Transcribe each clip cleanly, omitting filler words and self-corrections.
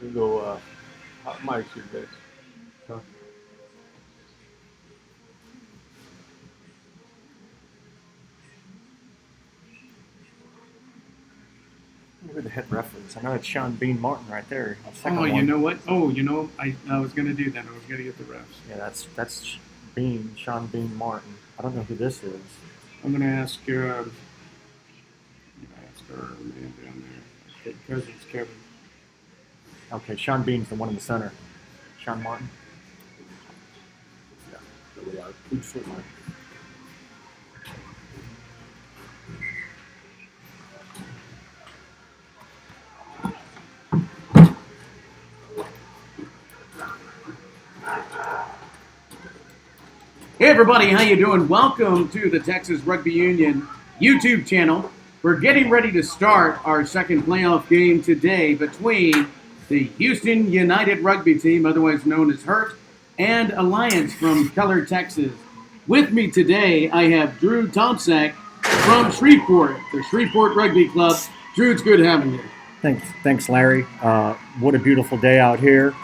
You go, hot mics here, guys. Huh? Who the head ref is? I know it's Sean Bean Martin right there. The second Oh, you one. know what? I was going to do that. I was going to get the refs. Yeah, that's Bean, Sean Bean Martin. I don't know who this is. I'm going to ask our man down there. Cousins, Kevin. Okay, Sean Bean's the one in the center. Sean Martin. Yeah, really loud. Please switch mine. Hey everybody, how you doing? Welcome to the Texas Rugby Union YouTube channel. We're getting ready to start our second playoff game today between the Houston United Rugby team, otherwise known as HURT, and Alliance from Keller, Texas. With me today, I have Drew Tomczak from Shreveport, the Shreveport Rugby Club. Drew, it's good having you. Thanks, Larry. What a beautiful day out here.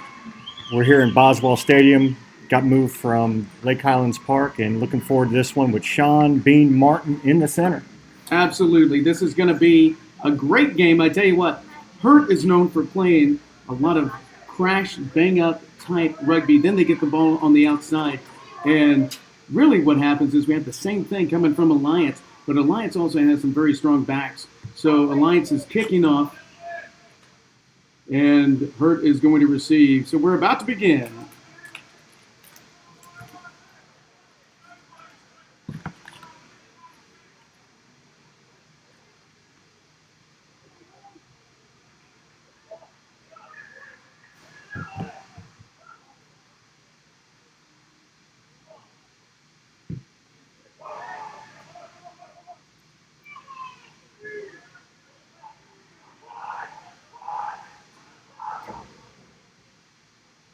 We're here in Boswell Stadium. Got moved from Lake Highlands Park, and looking forward to this one with Sean Bean Martin in the center. Absolutely. This is going to be a great game. I tell you what, HURT is known for playing a lot of crash, bang-up type rugby. Then they get the ball on the outside. And really what happens is we have the same thing coming from Alliance, but Alliance also has some very strong backs. So Alliance is kicking off, and HURT is going to receive. So we're about to begin.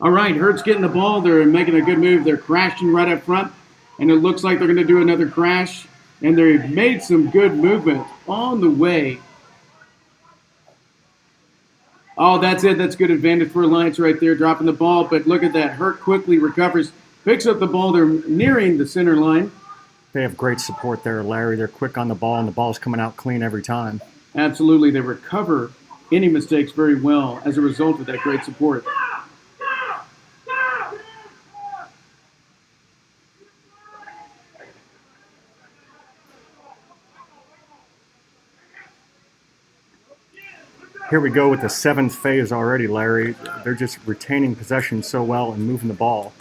All right, HURT's getting the ball. They're making a good move. They're crashing right up front, and it looks like they're going to do another crash. And they've made some good movement on the way. Oh, that's it. That's good advantage for Alliance right there, dropping the ball. But look at that. HURT quickly recovers, picks up the ball. They're nearing the center line. They have great support there, Larry. They're quick on the ball, and the ball's coming out clean every time. Absolutely. They recover any mistakes very well as a result of that great support. Here we go with the seventh phase already, Larry. They're just retaining possession so well and moving the ball.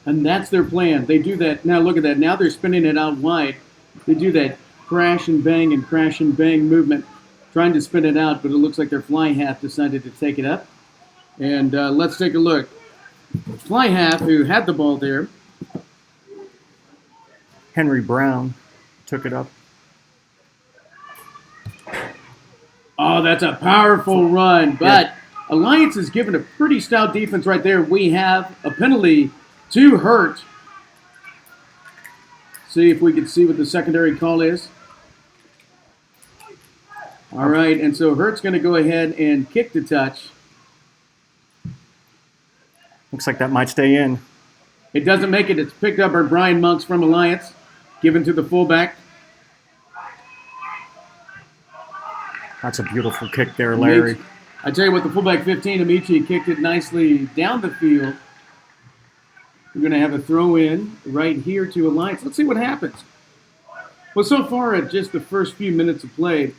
And that's their plan. They do that. Now look at that. Now they're spinning it out wide. They do that crash and bang movement, trying to spin it out, but it looks like their fly half decided to take it up. And let's take a look. Fly half, who had the ball there. Henry Brown took it up. Oh, that's a powerful run. But Alliance is given a pretty stout defense right there. We have a penalty to HURT. See if we can see what the secondary call is. All right, and so HURT's going to go ahead and kick the touch. Looks like that might stay in. It doesn't make it. It's picked up by Brian Monks from Alliance, given to the fullback. That's a beautiful kick there, Larry. I tell you what, the fullback 15, Amici, kicked it nicely down the field. We're going to have a throw in right here to Alliance. Let's see what happens. Well, so far at just the first few minutes of play,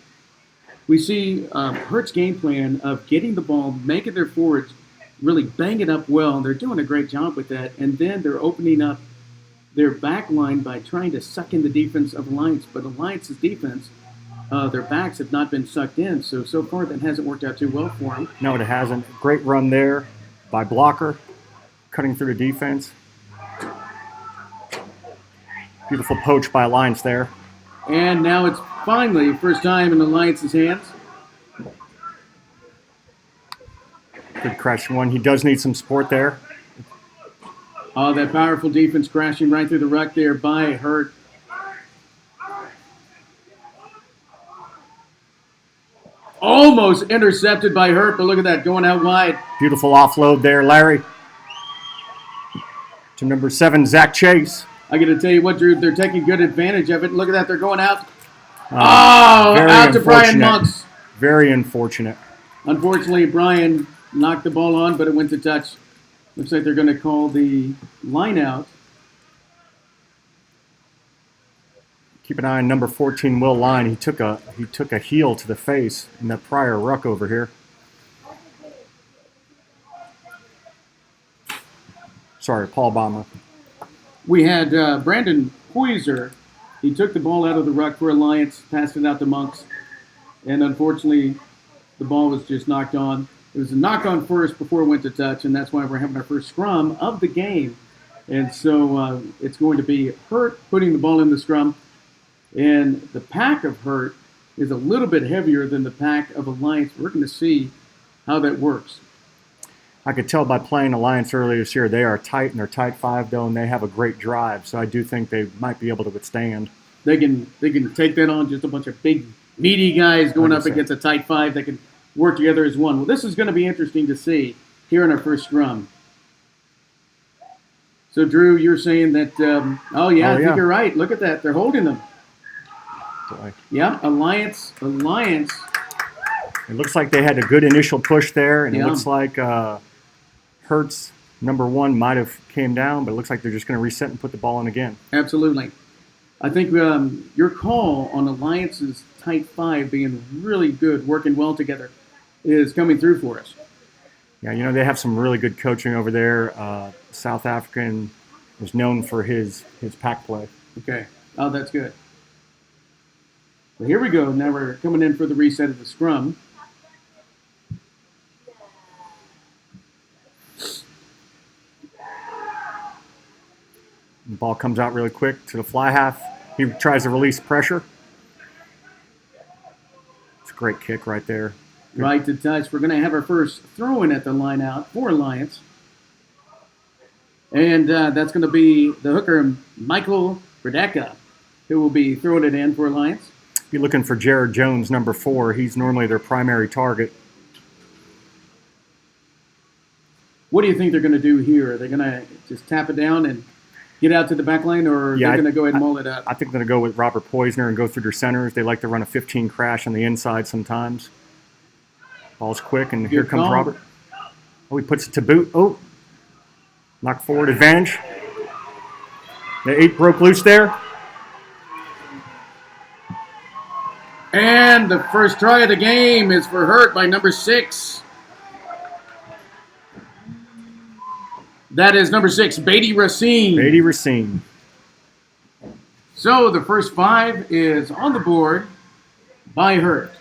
we see HURT's game plan of getting the ball, making their forwards really bang it up well. They're doing a great job with that. And then they're opening up their back line by trying to suck in the defense of Alliance. But Alliance's defense, their backs have not been sucked in. So far that hasn't worked out too well for them. No, it hasn't. Great run there by Blocker, cutting through the defense. Beautiful poach by Alliance there. And now it's finally first time in Alliance's hands. Good crash one. He does need some support there. Oh, that powerful defense crashing right through the ruck there by HURT. Oh, almost intercepted by Hurt, but look at that, going out wide. Beautiful offload there, Larry. To number 7, Zach Chase. I got to tell you what, Drew, they're taking good advantage of it. Look at that, they're going out. Very Out to Brian unfortunate. Monks. Very unfortunate. Unfortunately, Brian knocked the ball on, but it went to touch. Looks like they're going to call the line out. Keep an eye on number 14, Will Line. He took a heel to the face in that prior ruck over here. Sorry, Paul Bomber. We had Brandon Poiser. He took the ball out of the ruck for Alliance, passed it out to Monks, and unfortunately, the ball was just knocked on. It was a knock on first before it went to touch, and that's why we're having our first scrum of the game. And so it's going to be Hurt putting the ball in the scrum. And the pack of Hurt is a little bit heavier than the pack of Alliance. We're going to see how that works. I could tell by playing Alliance earlier this year, they are tight, and they're tight 5, though, and they have a great drive. So I do think they might be able to withstand. They can take that on, just a bunch of big, meaty guys going up 100%. against a tight 5 that can work together as one. Well, this is going to be interesting to see here in our first scrum. So, Drew, you're saying that, I think you're right. Look at that. They're holding them. Boy. Yeah, Alliance. It looks like they had a good initial push there, and it looks like Hurt's number 1 might have came down, but it looks like they're just going to reset and put the ball in again. Absolutely. I think your call on Alliance's tight 5 being really good, working well together, is coming through for us. Yeah, they have some really good coaching over there. South African was known for his pack play. Okay. Oh, that's good. Well, here we go. Now we're coming in for the reset of the scrum. The ball comes out really quick to the fly half. He tries to release pressure. It's a great kick right there. Right to touch. We're going to have our first throw-in at the line out for Alliance. And that's going to be the hooker, Michael Bredeka, who will be throwing it in for Alliance. Be looking for Jared Jones, number 4. He's normally their primary target. What do you think they're going to do here? Are they going to just tap it down and get out to the back line, or are they going to go ahead and mull it up? I think they're going to go with Robert Poisner and go through their centers. They like to run a 15 crash on the inside sometimes. Ball's quick, and here comes Robert. Oh, he puts it to boot. Oh, knock forward advantage. The 8 broke loose there. And the first try of the game is for Hurt by number 6. That is number 6, Beatty Racine. Beatty Racine. So the first 5 is on the board by Hurt.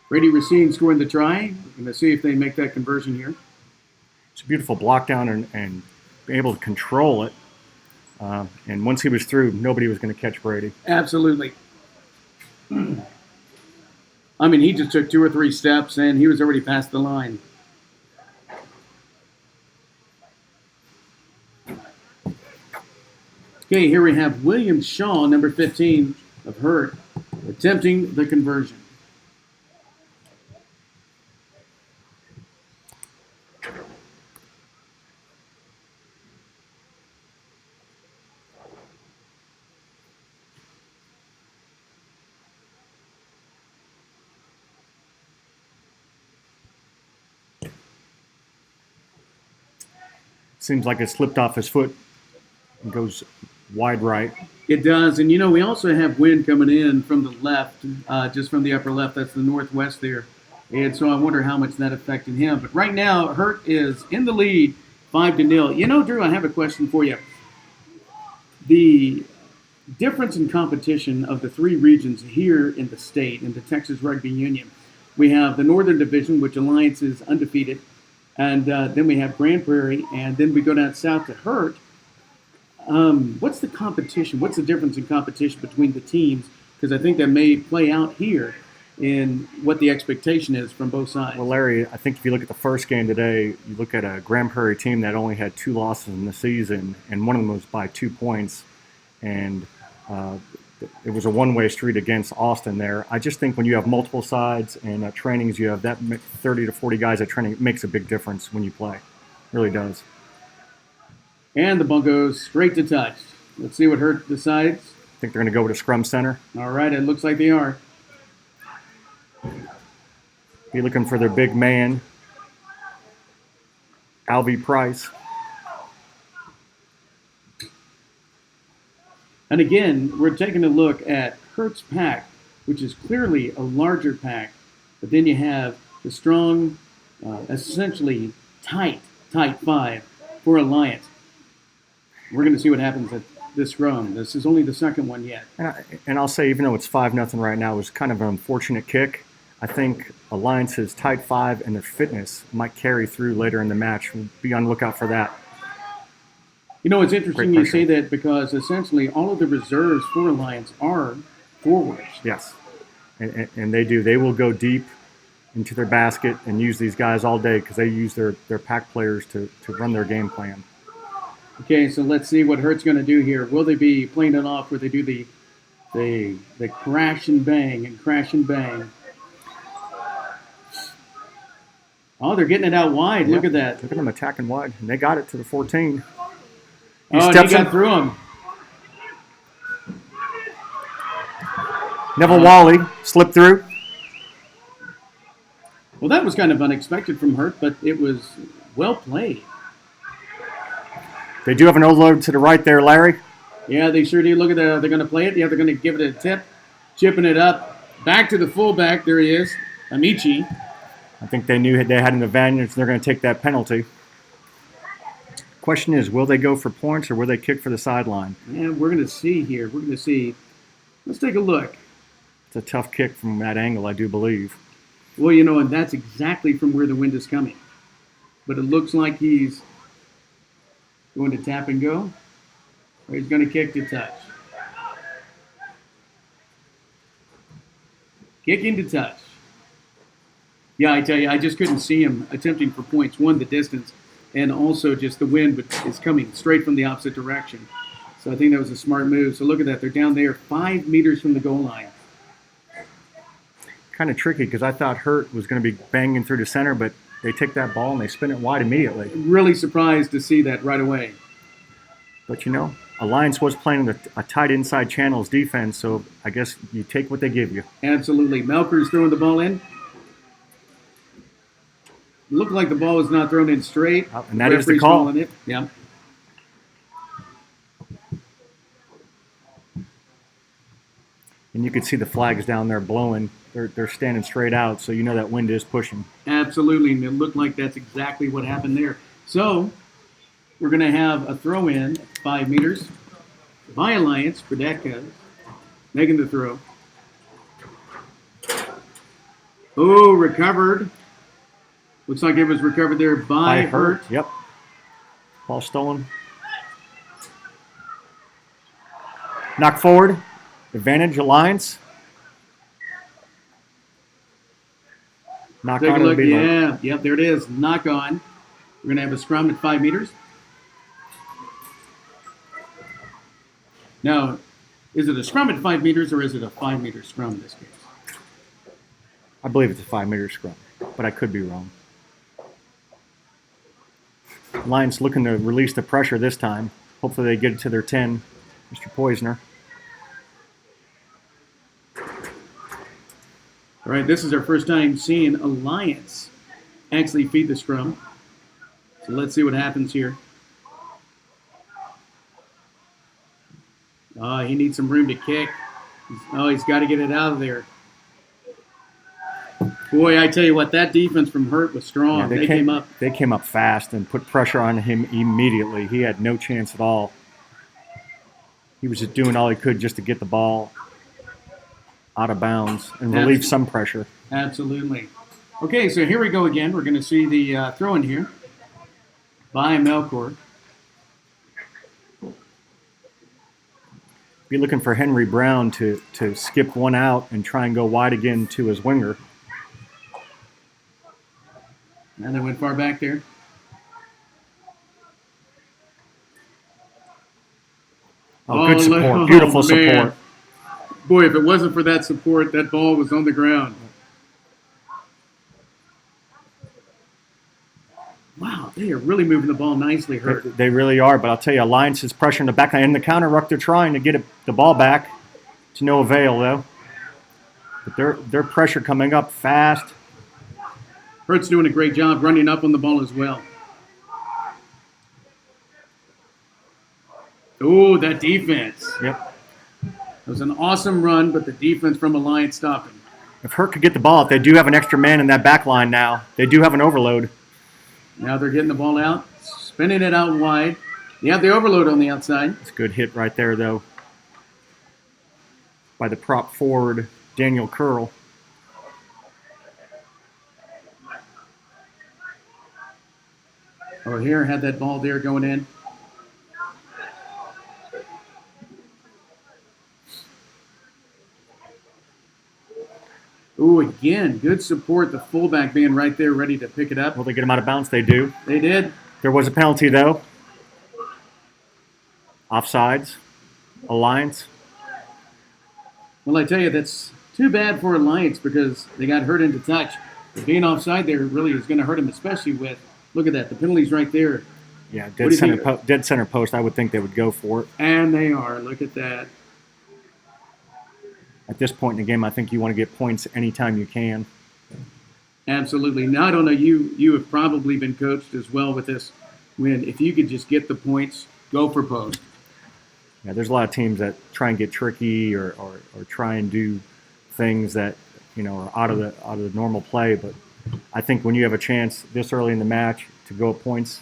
Beatty Racine scoring the try. We're going to see if they make that conversion here. It's a beautiful block down and be able to control it. And once he was through, nobody was going to catch Brady. Absolutely. I mean, he just took 2 or 3 steps, and he was already past the line. Okay, here we have William Shaw, number 15 of Hurt, attempting the conversion. Seems like it slipped off his foot and goes wide right. It does, and we also have wind coming in from the left, just from the upper left. That's the northwest there, and so I wonder how much that affected him. But right now, Hurt is in the lead, 5-0. Drew, I have a question for you. The difference in competition of the 3 regions here in the state, in the Texas Rugby Union, we have the Northern Division, which Alliance is undefeated, and then we have Grand Prairie, and then we go down south to Hurt. What's the competition? What's the difference in competition between the teams? Because I think that may play out here in what the expectation is from both sides. Well, Larry, I think if you look at the first game today, you look at a Grand Prairie team that only had 2 losses in the season, and one of them was by 2 points. And it was a one-way street against Austin there. I just think when you have multiple sides and at trainings you have that 30 to 40 guys at training, it makes a big difference when you play. It really does. And the ball goes straight to touch. Let's see what Hurt decides. I think they're going to go with a scrum center. All right, it looks like they are. Be looking for their big man, Alvy Price. And again, we're taking a look at Hurt's pack, which is clearly a larger pack. But then you have the strong, essentially tight five for Alliance. We're going to see what happens at this scrum. This is only the second one yet. And I'll say, even though it's 5-0 right now, it was kind of an unfortunate kick. I think Alliance's tight five and their fitness might carry through later in the match. We'll be on the lookout for that. You know, it's interesting Great you say pressure. that because essentially all of the reserves for Alliance are forwards. Yes, and they do. They will go deep into their basket and use these guys all day because they use their pack players to run their game plan. Okay, so let's see what Hurt's going to do here. Will they be playing it off where they do the crash and bang and crash and bang? Oh, they're getting it out wide. Yeah. Look at that. Look at them attacking wide, and they got it to the 14. He steps in. got through him. Neville Wally slipped through. Well, that was kind of unexpected from Hurt, but it was well played. They do have an overload to the right there, Larry. Yeah, they sure do. Look at that. They're going to play it. Yeah, they're going to give it a tip. Chipping it up. Back to the fullback. There he is. Amici. I think they knew they had an advantage, and they're going to take that penalty. Question is, will they go for points or will they kick for the sideline? Yeah, we're going to see here. We're going to see. Let's take a look. It's a tough kick from that angle, I do believe. Well, you know, and that's exactly from where the wind is coming. But it looks like he's going to tap and go, or he's going to kick to touch. Kicking to touch. Yeah, I tell you, I just couldn't see him attempting for points. One, the distance, and also just the wind is coming straight from the opposite direction. So I think that was a smart move. So look at that. They're down there 5 meters from the goal line. Kind of tricky because I thought Hurt was going to be banging through the center, but they take that ball and they spin it wide immediately. Really surprised to see that right away. But, you know, Alliance was playing a tight inside channels defense, so I guess you take what they give you. Absolutely. Melker's throwing the ball in. Looked like the ball was not thrown in straight. And that is the Referee's call. calling it. Yeah. And you can see the flags down there blowing. They're standing straight out, so you know that wind is pushing. Absolutely. And it looked like that's exactly what happened there. So we're going to have a throw in 5 meters by Alliance. Predetka making the throw. Oh, recovered. Looks like it was recovered there by Hurt. Yep. Ball stolen. Knock forward. Advantage, Alliance. Knock Take a on. look. Yeah. Yep, there it is. Knock on. We're going to have a scrum at 5 meters. Now, is it a scrum at 5 meters or is it a 5 meter scrum in this case? I believe it's a 5 meter scrum, but I could be wrong. Alliance looking to release the pressure this time. Hopefully they get it to their 10. Mr. Poisner. All right, this is our first time seeing Alliance actually feed the scrum. So let's see what happens here. Oh, he needs some room to kick. He's got to get it out of there. Boy, I tell you what, that defense from Hurt was strong. Yeah, they came up. They came up fast and put pressure on him immediately. He had no chance at all. He was just doing all he could just to get the ball out of bounds and relieve some pressure. Absolutely. Okay, so here we go again. We're going to see the throw in here by Melkor. Be looking for Henry Brown to skip one out and try and go wide again to his winger. And they went far back there. Oh, good support. Beautiful support. Boy, if it wasn't for that support, that ball was on the ground. Wow, they are really moving the ball nicely, Hurt. They really are, but I'll tell you, Alliance is pressuring the back line. In the counter ruck, they're trying to get the ball back. To no avail, though. But their pressure coming up fast. Hurt's doing a great job running up on the ball as well. Oh, that defense. Yep. It was an awesome run, but the defense from Alliance stopped him. If Hurt could get the ball, if they do have an extra man in that back line now, they do have an overload. Now they're getting the ball out, spinning it out wide. You have the overload on the outside. It's a good hit right there, though, by the prop forward, Daniel Curl. O'Hare had that ball there going in. Ooh, again, good support. The fullback being right there ready to pick it up. Will they get him out of bounds? They do. They did. There was a penalty, though. Offsides. Alliance. Well, I tell you, that's too bad for Alliance because they got hurt into touch. Being offside there really is going to hurt them, especially with, look at that, the penalty's right there. Yeah, dead center post. I would think they would go for it. And they are. Look at that. At this point in the game, I think you want to get points anytime you can. Absolutely. Now, I don't know, you have probably been coached as well with this. When if you could just get the points, go for post. Yeah, there's a lot of teams that try and get tricky or try and do things that are out of the normal play. But I think when you have a chance this early in the match to go up points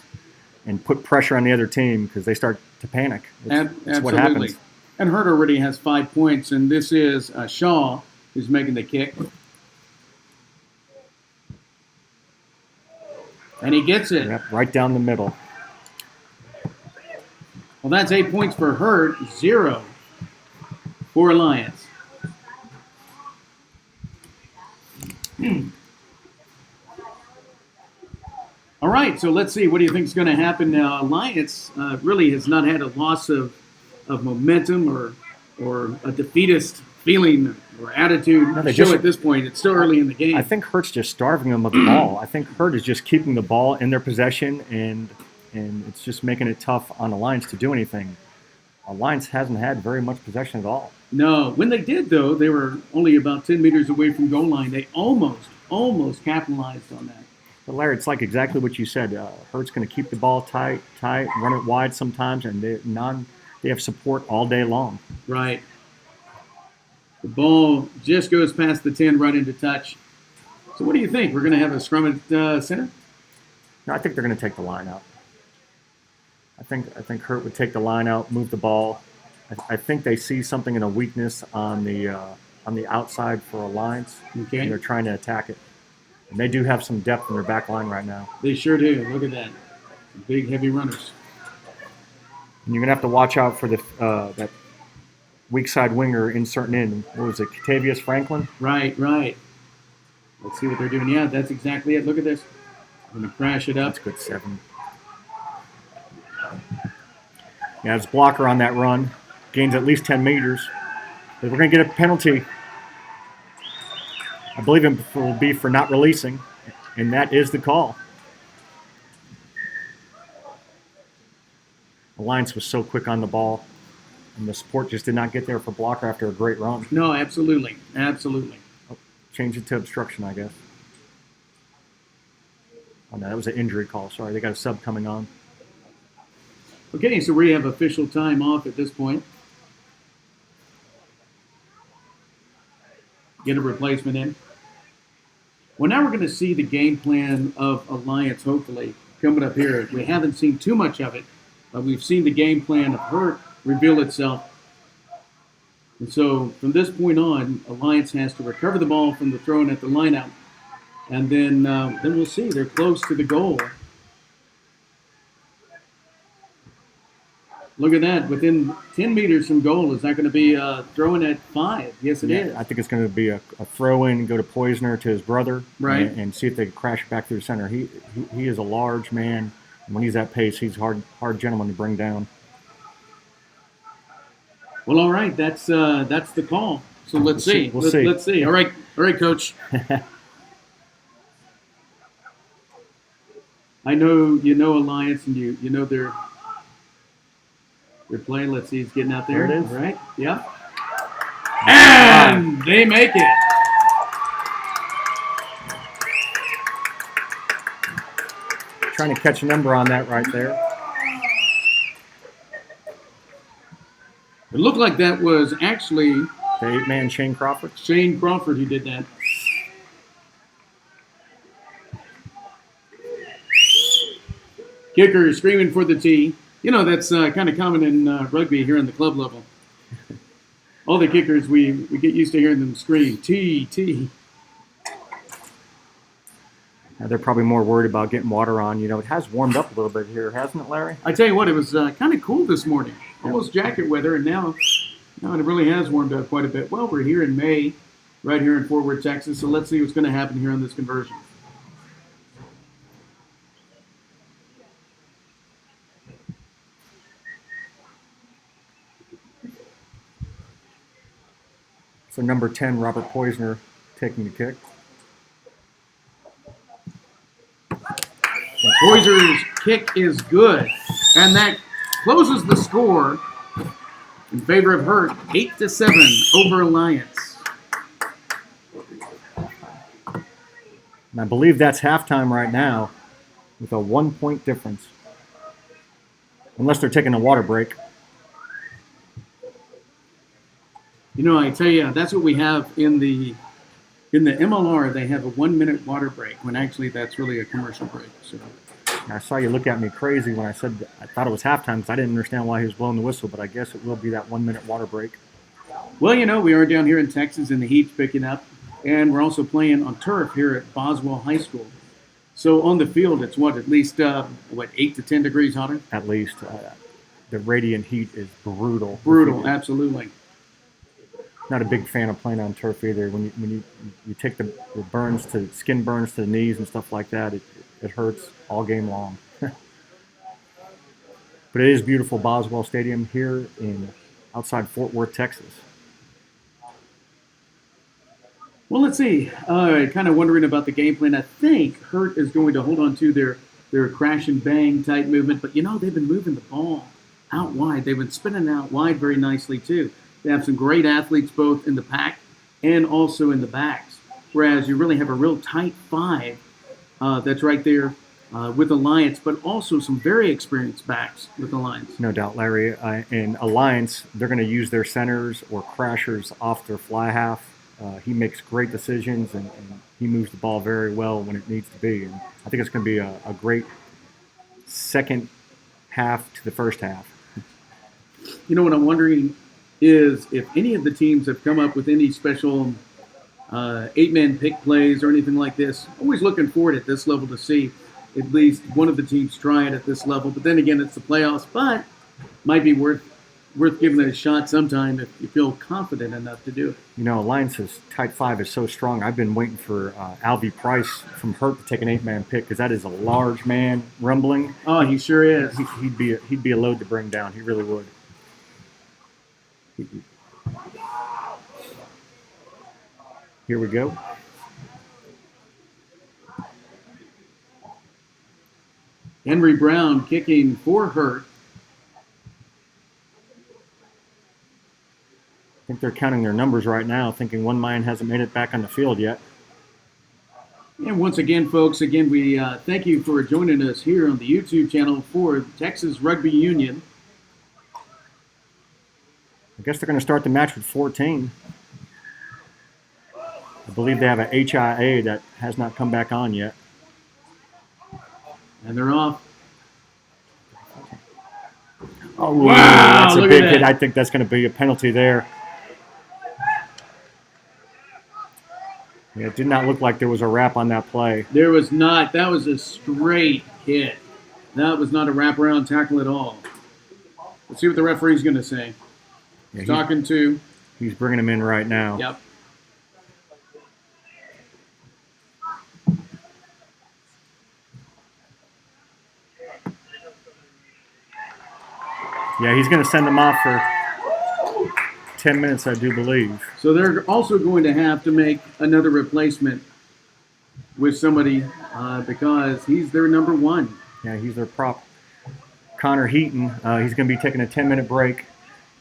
and put pressure on the other team because they start to panic, it's what happens. And Hurt already has 5 points, and this is Shaw who's making the kick. And he gets it. Yep, right down the middle. Well, that's 8 points for Hurt, 0 for Alliance. All right, so let's see. What do you think is going to happen now? Alliance really has not had a loss of momentum or a defeatist feeling or attitude at this point. It's still early in the game. I think Hurt's just starving them of the ball. I think Hurt is just keeping the ball in their possession, and it's just making it tough on Alliance to do anything. Alliance hasn't had very much possession at all. No. When they did, though, they were only about 10 meters away from goal line. They almost capitalized on that. But Larry, it's like exactly what you said. Hurt's going to keep the ball tight, run it wide sometimes, and they have support all day long. Right. The ball just goes past the 10 right into touch. So what do you think? We're going to have a scrum at center? No, I think they're going to take the line out. I think Hurt would take the line out, move the ball. I think they see something in a weakness on the outside for Alliance, okay, and they're trying to attack it. And they do have some depth in their back line right now. They sure do. Look at that. Big, heavy runners. And you're going to have to watch out for that weak side winger inserting in. What was it, Catavius Franklin? Right. Let's see what they're doing. Yeah, that's exactly it. Look at this. I'm going to crash it up. That's good 7. Yeah, it's blocker on that run. Gains at least 10 meters. But we're going to get a penalty. I believe it will be for not releasing, and that is the call. Alliance was so quick on the ball, and the support just did not get there for blocker after a great run. No, absolutely. Oh, change it to obstruction, I guess. Oh, no, that was an injury call. Sorry, they got a sub coming on. Okay, so we have official time off at this point. Get a replacement in. Well, now we're going to see the game plan of Alliance, hopefully, coming up here. We haven't seen too much of it, but we've seen the game plan of Hurt reveal itself. And so from this point on, Alliance has to recover the ball from the throw-in at the lineout. And then we'll see. They're close to the goal. Look at that. Within 10 meters from goal. Is that going to be throwing at 5? Yes, it is. I think it's going to be a throw-in, go to Poisoner to his brother, right, and see if they can crash back through center. He is a large man. And when he's at pace, he's hard gentleman to bring down. Well, all right. That's the call. So let's see. We'll see. Let's see. All right, Coach. I know you know Alliance, and you know their play. Let's see. He's getting out there. There it is. All right. Yeah. And they make it. Trying to catch a number on that right there. It looked like that was actually The 8-man Shane Crawford. Shane Crawford who did that. Kicker is screaming for the tee. You know, that's kind of common in rugby here on the club level. All the kickers, we get used to hearing them scream, tee, tee. They're probably more worried about getting water on. You know, it has warmed up a little bit here, hasn't it, Larry? I tell you what, it was kind of cool this morning. Almost jacket weather, and now it really has warmed up quite a bit. Well, we're here in May, right here in Fort Worth, Texas, so let's see what's going to happen here on this conversion. So number 10, Robert Poisner, taking the kick. Poiser's kick is good, and that closes the score in favor of Hurt, 8-7 over Alliance. And I believe that's halftime right now with a 1-point difference. Unless they're taking a water break. You know, I tell you, that's what we have in the MLR. They have a 1-minute water break when actually that's really a commercial break. So I saw you look at me crazy when I said I thought it was halftime because I didn't understand why he was blowing the whistle, but I guess it will be that 1-minute water break. Well, you know, we are down here in Texas and the heat's picking up, and we're also playing on turf here at Boswell High School. So on the field, it's at least 8 to 10 degrees hotter? At least. The radiant heat is brutal. Brutal, absolutely. Not a big fan of playing on turf either. When you take the burns to skin burns to the knees and stuff like that, it hurts all game long. But it is beautiful Boswell Stadium here outside Fort Worth, Texas. Well, let's see. Kind of wondering about the game plan. I think Hurt is going to hold on to their crash and bang type movement, but you know they've been moving the ball out wide. They've been spinning out wide very nicely too. They have some great athletes both in the pack and also in the backs. Whereas you really have a real tight five that's right there with Alliance, but also some very experienced backs with Alliance. No doubt, Larry. In Alliance, they're going to use their centers or crashers off their fly half. He makes great decisions, and he moves the ball very well when it needs to be. And I think it's going to be a great second half to the first half. You know what I'm wondering is if any of the teams have come up with any special 8-man pick plays or anything like this. Always looking forward at this level to see at least one of the teams try it at this level. But then again, it's the playoffs, but might be worth giving it a shot sometime if you feel confident enough to do it. You know, Alliance's tight five is so strong. I've been waiting for Alvy Price from Hurt to take an 8-man pick because that is a large man rumbling. Oh, he sure is. He'd be a load to bring down. He really would. Here we go. Henry Brown kicking for Hurt. I think they're counting their numbers right now, thinking one man hasn't made it back on the field yet. And once again, folks, we thank you for joining us here on the YouTube channel for Texas Rugby Union. I guess they're going to start the match with 14. I believe they have a HIA that has not come back on yet. And they're off. Oh, wow, that's a big that. hit. I think that's going to be a penalty there. Yeah, it did not look like there was a wrap on that play. There was not. That was a straight hit. That was not a wraparound tackle at all. Let's see what the referee's going to say. Yeah, he's bringing him in right now. Yep. Yeah, he's going to send him off for 10 minutes, I do believe. So they're also going to have to make another replacement with somebody because he's their number one. Yeah, he's their prop. Connor Heaton, he's going to be taking a 10-minute break.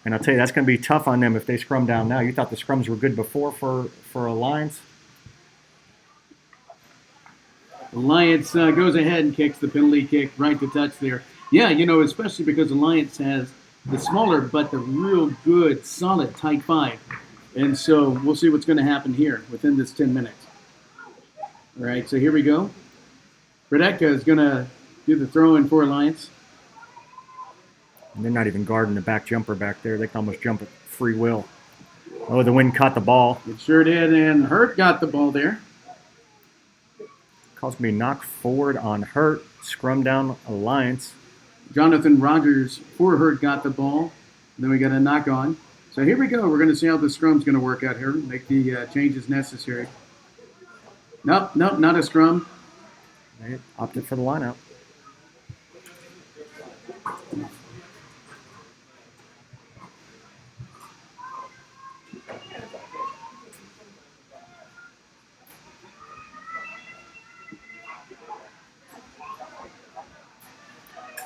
And I'll tell you, that's going to be tough on them if they scrum down now. You thought the scrums were good before for Alliance? Alliance goes ahead and kicks the penalty kick right to touch there. Yeah, especially because Alliance has the smaller but the real good, solid tight five. And so we'll see what's going to happen here within this 10 minutes. All right, so here we go. Redeka is going to do the throw-in for Alliance. And they're not even guarding the back jumper back there. They can almost jump at free will. Oh, the wind caught the ball. It sure did, and Hurt got the ball there. Call's going to be knocked forward on Hurt. Scrum down Alliance. Jonathan Rogers for Hurt got the ball. Then we got a knock on. So here we go. We're going to see how the scrum's going to work out here. Make the changes necessary. Nope, not a scrum. They opted for the lineout.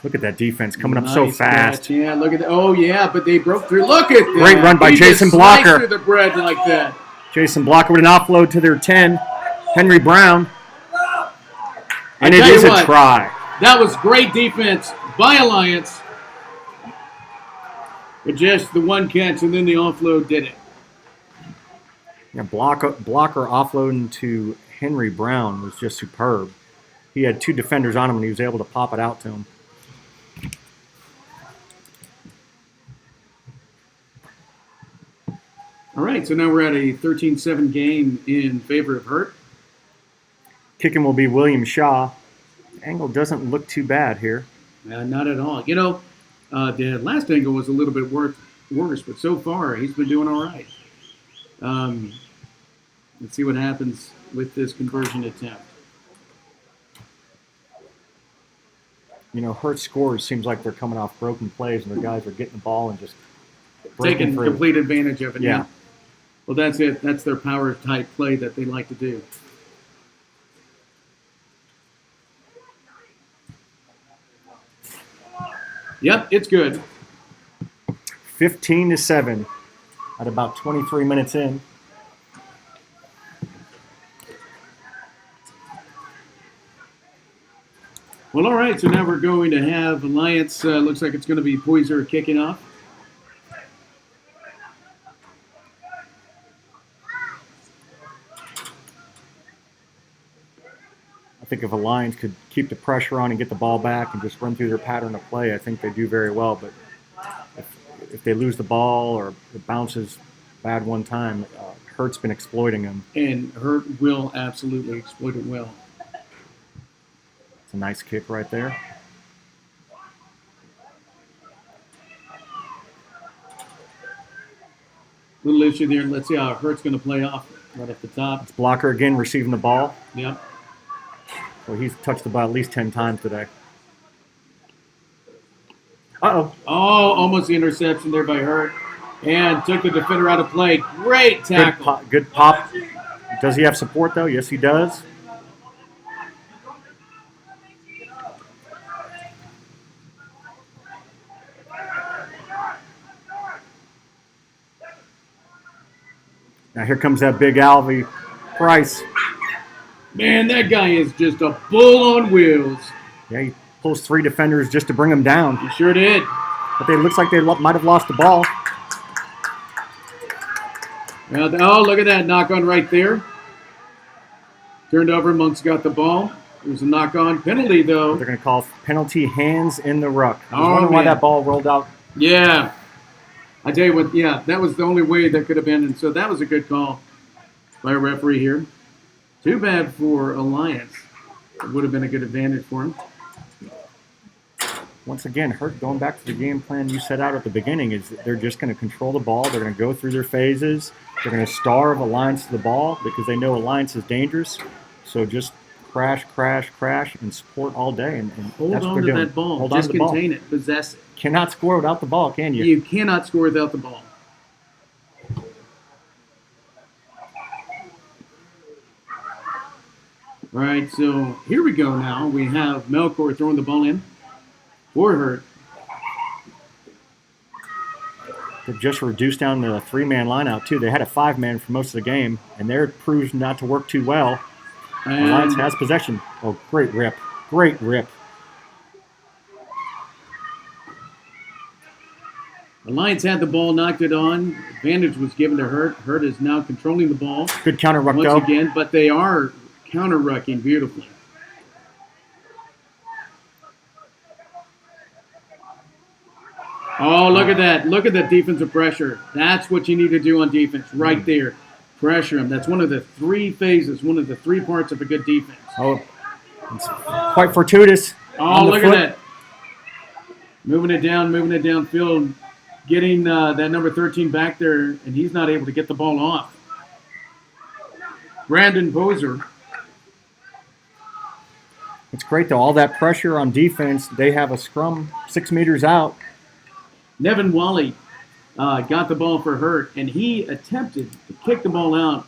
Look at that defense coming up so fast. Catch. Yeah, look at that. Oh, yeah, but they broke through. Look at that. Great run by Jason Blocker. Through the bread like that. Jason Blocker with an offload to their 10. Henry Brown. And it is a try. That was great defense by Alliance. But just the one catch and then the offload did it. Yeah, Blocker offloading to Henry Brown was just superb. He had two defenders on him and he was able to pop it out to him. All right, so now we're at a 13-7 game in favor of Hurt. Kicking will be William Shaw. The angle doesn't look too bad here. Not at all. The last angle was a little bit worse, but so far he's been doing all right. Let's see what happens with this conversion attempt. Hurt scores seems like they're coming off broken plays and their guys are getting the ball and just taking complete advantage of it. Yeah. Well, that's it. That's their power type play that they like to do. Yep, it's good. 15-7 at about 23 minutes in. Well, all right, so now we're going to have Alliance. Looks like it's going to be Poyser kicking off. I think if Alliance could keep the pressure on and get the ball back and just run through their pattern of play, I think they do very well. But if they lose the ball or it bounces bad one time, Hurt's been exploiting them. And Hurt will absolutely exploit it well. It's a nice kick right there. Little issue there. Let's see how Hurt's going to play off right at the top. It's Blocker again receiving the ball. Yep. Well, he's touched the ball at least 10 times today. Uh-oh. Oh, almost the interception there by Hurt. And took the defender out of play. Great tackle. Good pop. Does he have support, though? Yes, he does. Now here comes that big Alvy Price. Man, that guy is just a bull on wheels. Yeah, he pulls three defenders just to bring him down. He sure did. But it looks like they might have lost the ball. Oh, look at that knock-on right there. Turned over, Monk's got the ball. There's a knock-on penalty, though. They're going to call penalty hands in the ruck. I was Oh, wondering why man. that ball rolled out. Yeah. I tell you what, yeah, that was the only way that could have been. And so that was a good call by a referee here. Too bad for Alliance. It would have been a good advantage for him. Once again, Hurt going back to the game plan you set out at the beginning is that they're just going to control the ball. They're going to go through their phases. They're going to starve Alliance to the ball because they know Alliance is dangerous. So just crash, and support all day. And Hold that's what on they're to doing. that ball. Hold Just on to the ball. contain it. Possess it. Cannot score without the ball, can you? You cannot score without the ball. right, so here we go now. We have Melkor throwing the ball in for Hurt. They've just reduced down to a 3-man lineout, too. They had a 5-man for most of the game, and they're proved not to work too well. Alliance has possession. Oh, great rip. Great rip. Alliance had the ball, knocked it on. Advantage was given to Hurt. Hurt is now controlling the ball. Good counter ruck, once though. again, but they are counter-rucking beautifully. Oh, look at that. Look at that defensive pressure. That's what you need to do on defense right there. Pressure them. That's one of the 3 phases, one of the 3 parts of a good defense. Oh, it's quite fortuitous. Oh, look at that. Moving it downfield, getting that number 13 back there, and he's not able to get the ball off. Brandon Poser. It's great, though. All that pressure on defense. They have a scrum 6 meters out. Nevin Wally got the ball for Hurt, and he attempted to kick the ball out,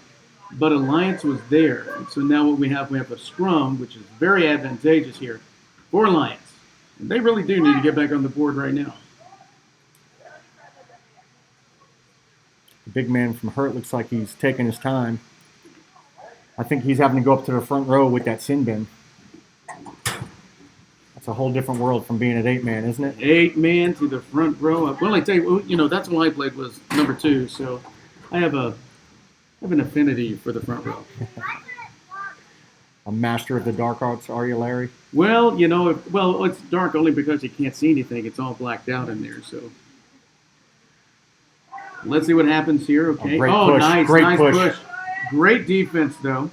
but Alliance was there. And so now what we have a scrum, which is very advantageous here for Alliance. And they really do need to get back on the board right now. The big man from Hurt looks like he's taking his time. I think he's having to go up to the front row with that sin bin. It's a whole different world from being an 8-man, isn't it? 8-man to the front row. Well, I tell you, that's what I played was number 2, so I have an affinity for the front row. A master of the dark arts, are you, Larry? Well, it's dark only because you can't see anything. It's all blacked out in there, so. Let's see what happens here. Okay. Great push. Nice push. Great defense, though.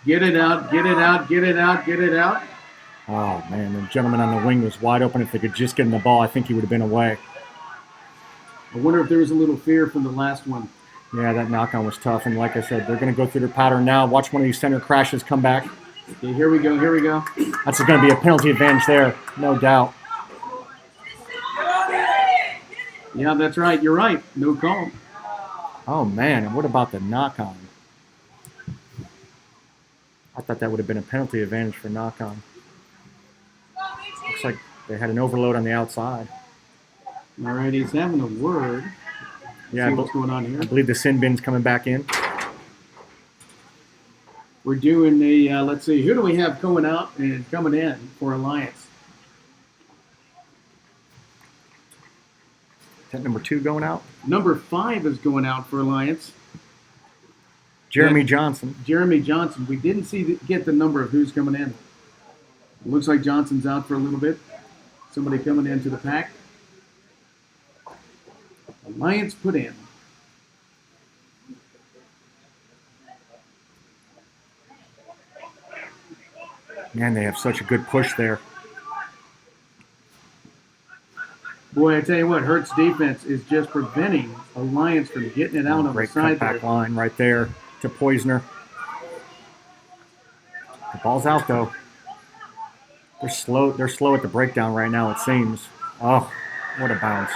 Get it out. Oh, man, the gentleman on the wing was wide open. If they could just get him the ball, I think he would have been away. I wonder if there was a little fear from the last one. Yeah, that knock-on was tough. And like I said, they're going to go through their pattern now. Watch one of these center crashes come back. Okay, here we go. That's going to be a penalty advantage there, no doubt. Yeah, that's right. You're right. No call. Oh, man, and what about the knock-on? I thought that would have been a penalty advantage for knock-on. Looks like they had an overload on the outside. All right, he's having a word. Yeah, see what's going on here. I believe the sin bin's coming back in. We're doing a, let's see, who do we have going out and coming in for Alliance? Is that number 2 going out? Number 5 is going out for Alliance. Jeremy Johnson. Jeremy Johnson. We didn't get the number of who's coming in. It looks like Johnson's out for a little bit. Somebody coming into the pack. Alliance put in. Man, they have such a good push there. Boy, I tell you what, Hurt's defense is just preventing Alliance from getting it out on the side there. Great cutback line right there to Poisner. The ball's out, though. They're slow at the breakdown right now, it seems. Oh, what a bounce.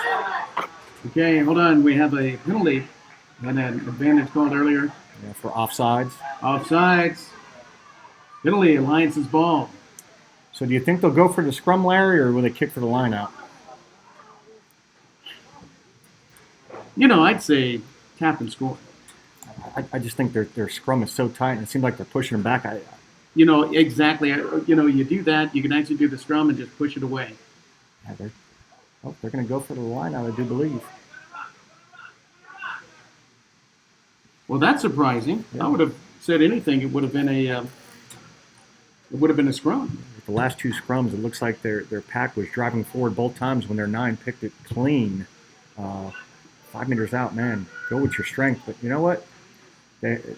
Okay, hold on. We have a penalty. Had an advantage called earlier. Yeah, for offsides. Offsides. Penalty, Alliance's ball. So do you think they'll go for the scrum, Larry, or will they kick for the line out? I'd say tap and score. I just think their scrum is so tight, and it seems like they're pushing them back. Exactly. You do that, you can actually do the scrum and just push it away. Yeah, they're going to go for the line out, I do believe. Well, that's surprising. Yeah. I would have said anything. It would have been a scrum. With the last 2 scrums, it looks like their pack was driving forward both times when their 9 picked it clean. 5 meters out, man. Go with your strength. But you know what?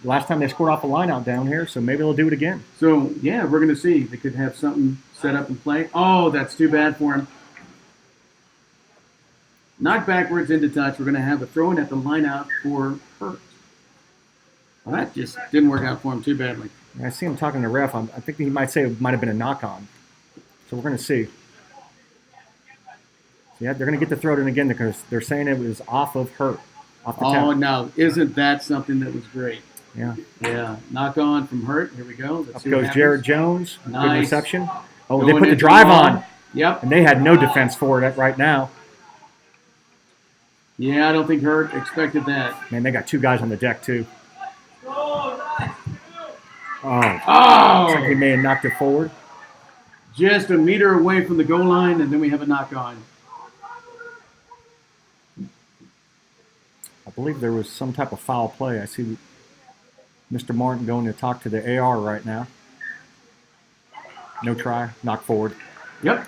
Last time they scored off a line out down here, so maybe they'll do it again. So, yeah, we're going to see. They could have something set up and play. Oh, that's too bad for him. Knocked backwards into touch. We're going to have a throw-in at the line out for Hurt. Well, that just didn't work out for him too badly. I see him talking to the ref. I think he might say it might have been a knock-on. So we're going to see. Yeah, they're going to get the throw in again because they're saying it was off of Hurt, off the tap. Oh, no. Isn't that something that was great? Yeah. Yeah, knock on from Hurt. Here we go. Let's Up see what goes happens. Jared Jones. Good Nice. reception. Oh, Going they put the into drive long. on, Yep. and they had no defense for it right now. Yeah, I don't think Hurt expected that. Man, they got 2 guys on the deck, too. Oh, looks like he Oh! may have knocked it forward. Just a meter away from the goal line, and then we have a knock on. I believe there was some type of foul play. I see Mr. Martin going to talk to the AR right now. No try, knock forward. Yep.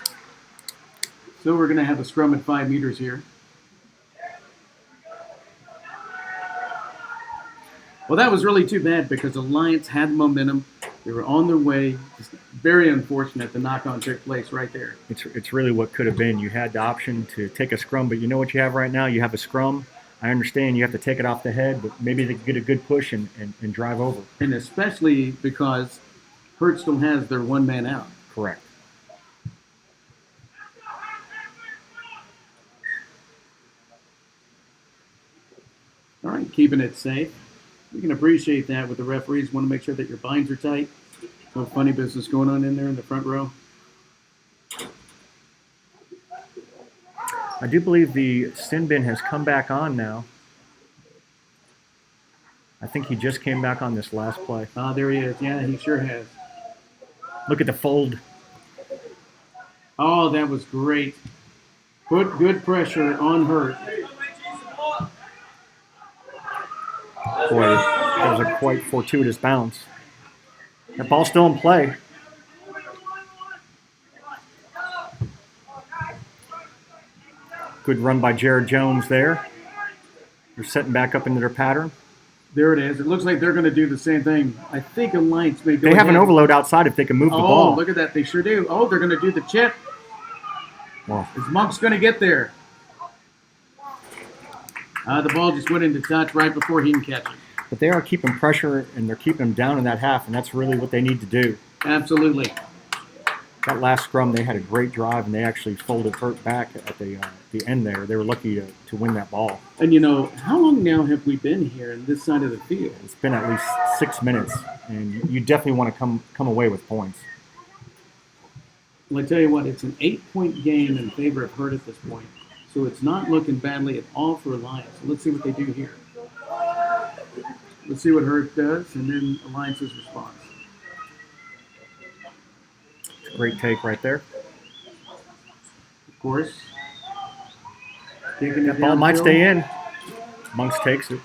So we're going to have a scrum at 5 meters here. Well, that was really too bad because Alliance had momentum. They were on their way. Just very unfortunate the knock-on took place right there. It's really what could have been. You had the option to take a scrum, but you know what you have right now? You have a scrum. I understand you have to take it off the head, but maybe they can get a good push and drive over. And especially because Hurt still has their one man out. Correct. All right, keeping it safe. We can appreciate that with the referees. Want to make sure that your binds are tight. No funny business going on in there in the front row. I do believe the sin bin has come back on now. I think he just came back on this last play. Ah, there he is. Yeah, he sure has. Look at the fold. Oh, that was great. Put good pressure on Hurt. Boy, that was a quite fortuitous bounce. That ball's still in play. Good run by Jared Jones there. They're setting back up into their pattern. There it is. It looks like they're going to do the same thing. I think Alliance may go They have an ahead. overload outside if they can move the Oh, ball. look at that. They sure do. Oh, they're going to do the chip. Well, Is Monk's going to get there? The ball just went into touch right before he can catch it. but they are keeping pressure and they're keeping them down in that half, and that's really what they need to do. Absolutely. That last scrum, they had a great drive, and they actually folded Hurt back at the end there. They were lucky to win that ball. And you know, how long now have we been here in this side of the field? It's been at least 6 minutes, and you definitely want to come away with points. Well, I tell you what, it's an 8-point game in favor of Hurt at this point. So it's not looking badly at all for Alliance. So let's see what they do here. Let's see what Hurt does, and then Alliance's response. Great take right there. Of course. Kicking That ball might stay in. Monks takes it.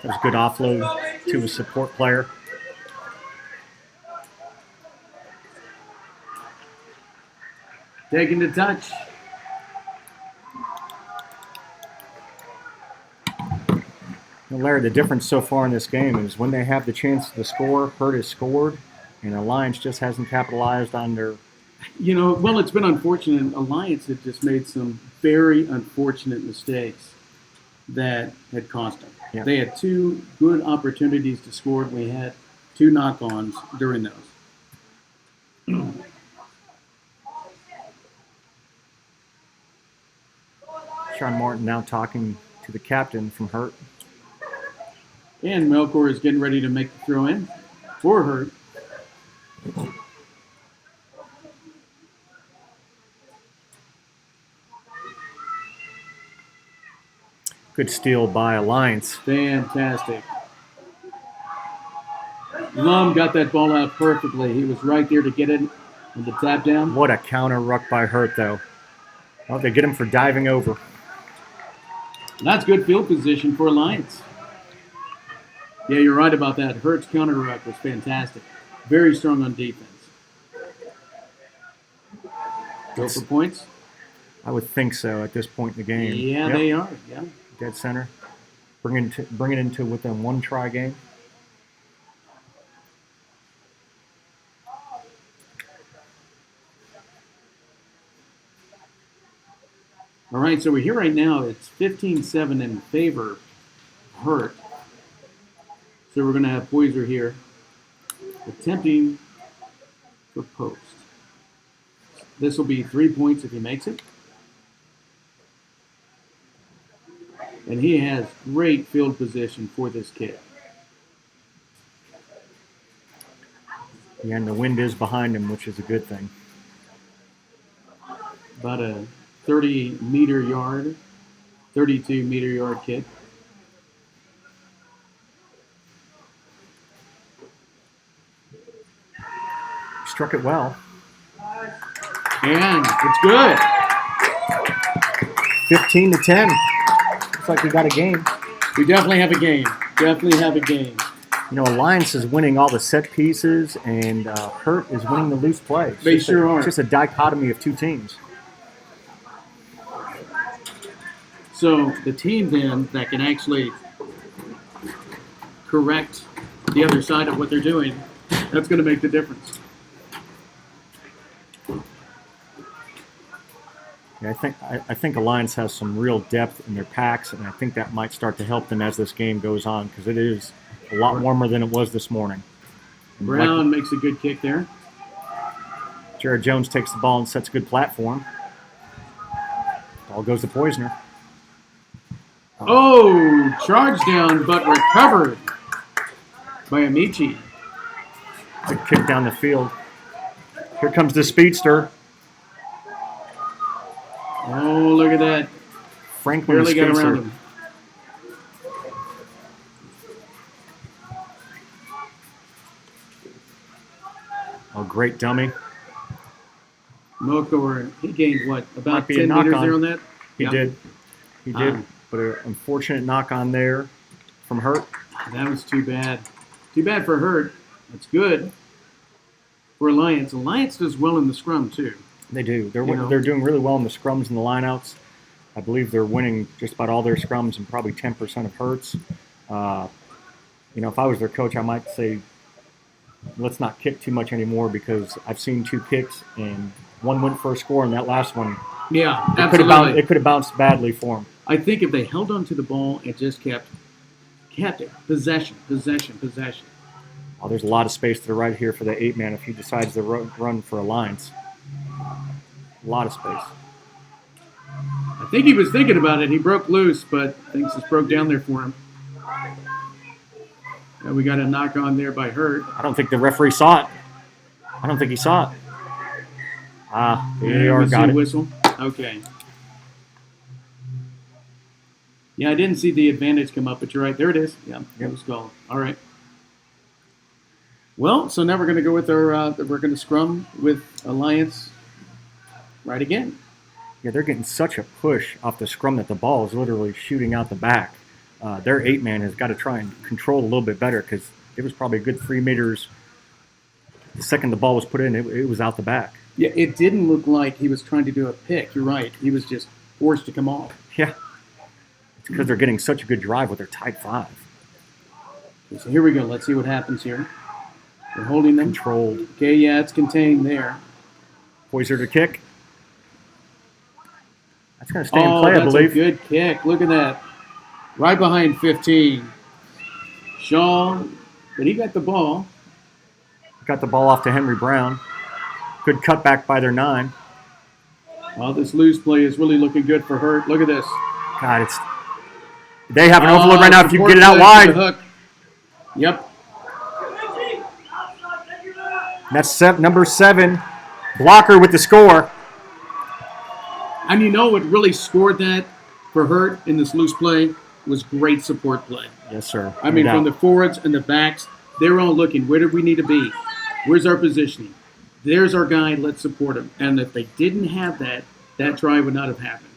That was a good offload to a support player. Taking the touch. Now, Larry, the difference so far in this game is when they have the chance to score, Hurt has scored, and Alliance just hasn't capitalized on their. You know, well, it's been unfortunate. Alliance had just made some very unfortunate mistakes that had cost them. Yeah. They had two good opportunities to score, and we had two knock-ons during those. Sean Martin now talking to the captain from Hurt. And Melkor is getting ready to make the throw in for Hurt. Good steal by Alliance. Fantastic. Lum got that ball out perfectly. He was right there to get it with the tap down. What a counter ruck by Hurt, though. Oh, they get him for diving over. And that's good field position for Alliance. Yeah, you're right about that. Hurt's counter ruck was fantastic. Very strong on defense. Go for points? I would think so at this point in the game. Yeah, Yep. they are. Yeah. Dead center. Bring it into within one try game. All right, so we're here right now. It's 15-7 in favor of Hurt. So we're going to have Poyser here attempting for post. This will be 3 points if he makes it. And he has great field position for this kick. Yeah, and the wind is behind him, which is a good thing. About a 30-meter yard, 32-meter yard kick. Struck it well. And it's good. 15-10. Looks like we got a game. We definitely have a game. Definitely have a game. You know, Alliance is winning all the set pieces, and Hurt is winning the loose play. They sure are. It's just a dichotomy of two teams. So the team then that can actually correct the other side of what they're doing, that's going to make the difference. Yeah, I think Alliance has some real depth in their packs, and I think that might start to help them as this game goes on, because it is a lot warmer than it was this morning. And Brown makes a good kick there. Jared Jones takes the ball and sets a good platform. Ball goes to Poisoner. Oh, charge down, but recovered by Amici. Good kick down the field. Here comes the speedster. Oh, look at that. Franklin Barely got speedster. around him. Oh, great dummy. Mokor, he gained what, Might about be a 10 knock meters on. there on that? He Yeah. did. He did. Ah. But an unfortunate knock on there from Hurt. That was too bad. Too bad for Hurt. That's good for Alliance. Alliance does well in the scrum, too. They do. You know. They're doing really well in the scrums and the lineouts. I believe they're winning just about all their scrums and probably 10% of Hurts. You know, if I was their coach, I might say, let's not kick too much anymore, because I've seen 2 kicks and one went for a score, and that last one, Yeah, it absolutely. could have bounced badly for them. I think if they held on to the ball and just kept it, possession. Oh, there's a lot of space to the right here for the 8-man if he decides to run for Alliance. A lot of space. I think he was thinking about it. He broke loose, but things just broke down there for him. And we got a knock on there by Hurt. I don't think the referee saw it. I don't think he saw it. The AR got it. Whistle. Okay. Yeah, I didn't see the advantage come up, but you're right. There it is. Yeah, it was called. All right. Well, so now we're going to go with our. We're going to scrum with Alliance. Right again. Yeah, they're getting such a push off the scrum that the ball is literally shooting out the back. Their 8-man has got to try and control a little bit better, because it was probably a good 3 meters. The second the ball was put in, it was out the back. Yeah, it didn't look like he was trying to do a pick. You're right. He was just forced to come off. Yeah. It's because they're getting such a good drive with their tight 5. Okay, so here we go. Let's see what happens here. They're holding them. Controlled. Okay, yeah, it's contained there. Poiser to kick. That's going to stay in play, I that's believe. a good kick. Look at that. Right behind 15. Shaw, but he got the ball. Got the ball off to Henry Brown. Good cutback by their 9. Oh, this loose play is really looking good for Hurt. Look at this. God, they have an overload right now if you get it out Support play wide. for the hook. Yep. And that's number 7. Blocker with the score. And you know what really scored that for Hurt in this loose play was great support play. Yes, sir. I mean, from the forwards and the backs, they're all looking, where do we need to be? Where's our positioning? There's our guy, let's support him. And if they didn't have that, that try would not have happened.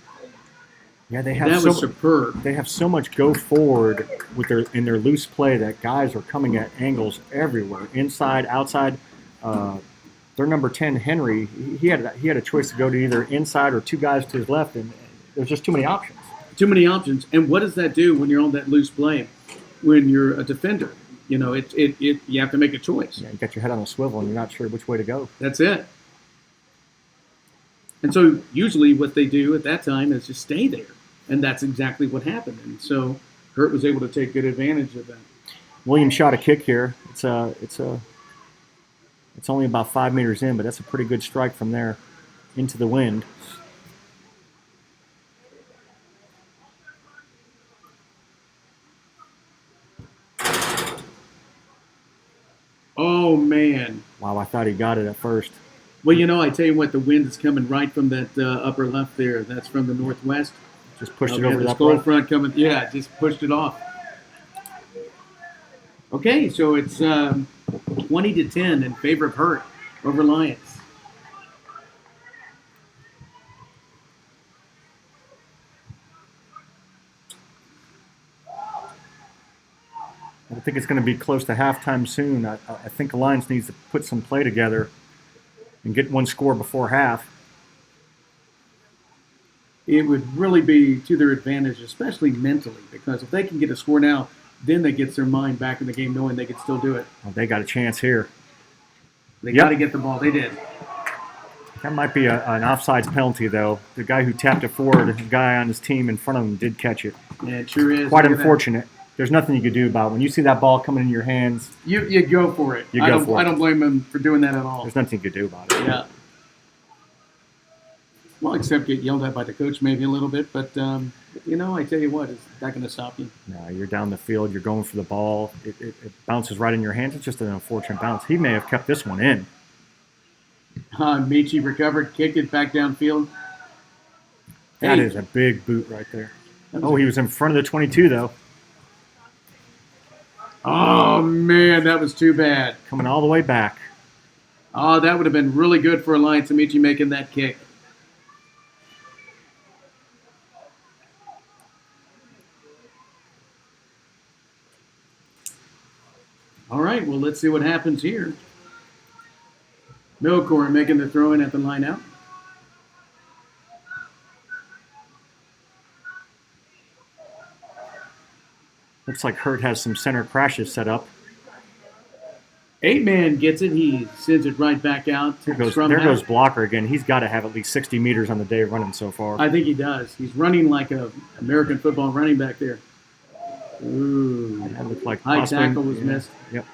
Yeah, they have That was superb. They have so much go forward with their loose play that guys are coming at angles everywhere, inside, outside. Their number 10, Henry, he had a choice to go to either inside or 2 guys to his left, and there's just too many options. Too many options. And what does that do when you're on that loose play? When you're a defender, you know, you have to make a choice. Yeah, you got your head on a swivel and you're not sure which way to go. That's it. And so usually what they do at that time is just stay there. And that's exactly what happened. And so Hurt was able to take good advantage of that. Williams shot a kick here. It's only about 5 meters in, but that's a pretty good strike from there into the wind. Oh, man. Wow, I thought he got it at first. Well, I tell you what, the wind is coming right from that upper left there. That's from the northwest. Just pushed it We have over this that cold front. front coming. Yeah, just pushed it off. Okay, so it's 20-10 in favor of Hurt over Lions. I think it's going to be close to halftime soon. I think the Lions needs to put some play together and get one score before half. It would really be to their advantage, especially mentally, because if they can get a score now, then that gets their mind back in the game knowing they can still do it. Well, they got a chance here. They got to get the ball. They did. That might be an offsides penalty, though. The guy who tapped it forward, the guy on his team in front of him, did catch it. Yeah, it sure is. Quite unfortunate. There's nothing you could do about it. When you see that ball coming in your hands, you go for it. I don't blame him for doing that at all. There's nothing you could do about it. Yeah. Well, except get yelled at by the coach maybe a little bit, but I tell you what, is that going to stop you? No, you're down the field. You're going for the ball. It bounces right in your hands. It's just an unfortunate bounce. He may have kept this one in. Michi recovered, kicked it back downfield. That is a big boot right there. Oh, he was in front of the 22, though. Oh, man, that was too bad. Coming all the way back. Oh, that would have been really good for Alliance Michi making that kick. All right, well, let's see what happens here. Milcor making the throw in at the line out. Looks like Hurt has some center crashes set up. 8-man gets it. He sends it right back out. There goes Blocker again. He's got to have at least 60 meters on the day running so far. I think he does. He's running like an American football running back there. Ooh. That looked like high tackle was missed. Yep.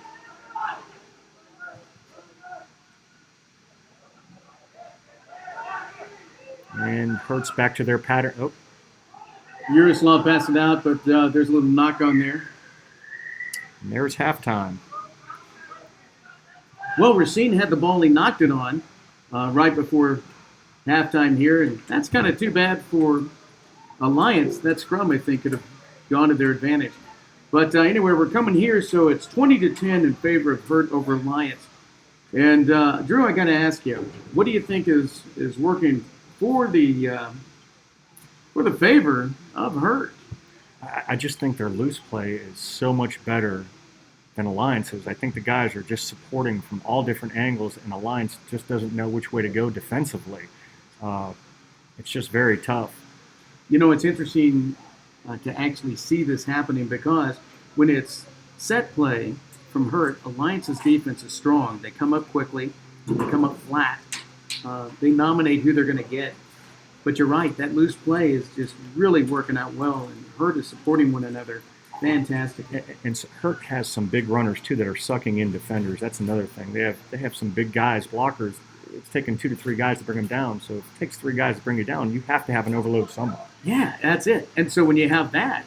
And Hurts back to their pattern. Oh. Urislav passed it out, but there's a little knock on there. And there's halftime. Well, Racine had the ball. He knocked it on right before halftime here, and that's kind of too bad for Alliance. That scrum, I think, could have gone to their advantage. But anyway, we're coming here, so it's 20-10 in favor of Hurt over Alliance. And Drew, I got to ask you, what do you think is working for the favor of Hurt? I just think their loose play is so much better than Alliance's. I think the guys are just supporting from all different angles, and Alliance just doesn't know which way to go defensively. It's just very tough. It's interesting to actually see this happening because when it's set play from Hurt, Alliance's defense is strong. They come up quickly. They come up flat. They nominate who they're going to get. But you're right, that loose play is just really working out well, and Hurt is supporting one another. Fantastic. And Hurt has some big runners, too, that are sucking in defenders. That's another thing. They have some big guys, blockers. It's taken 2 to 3 guys to bring them down. So if it takes 3 guys to bring you down, you have to have an overload somewhere. Yeah, that's it. And so when you have that,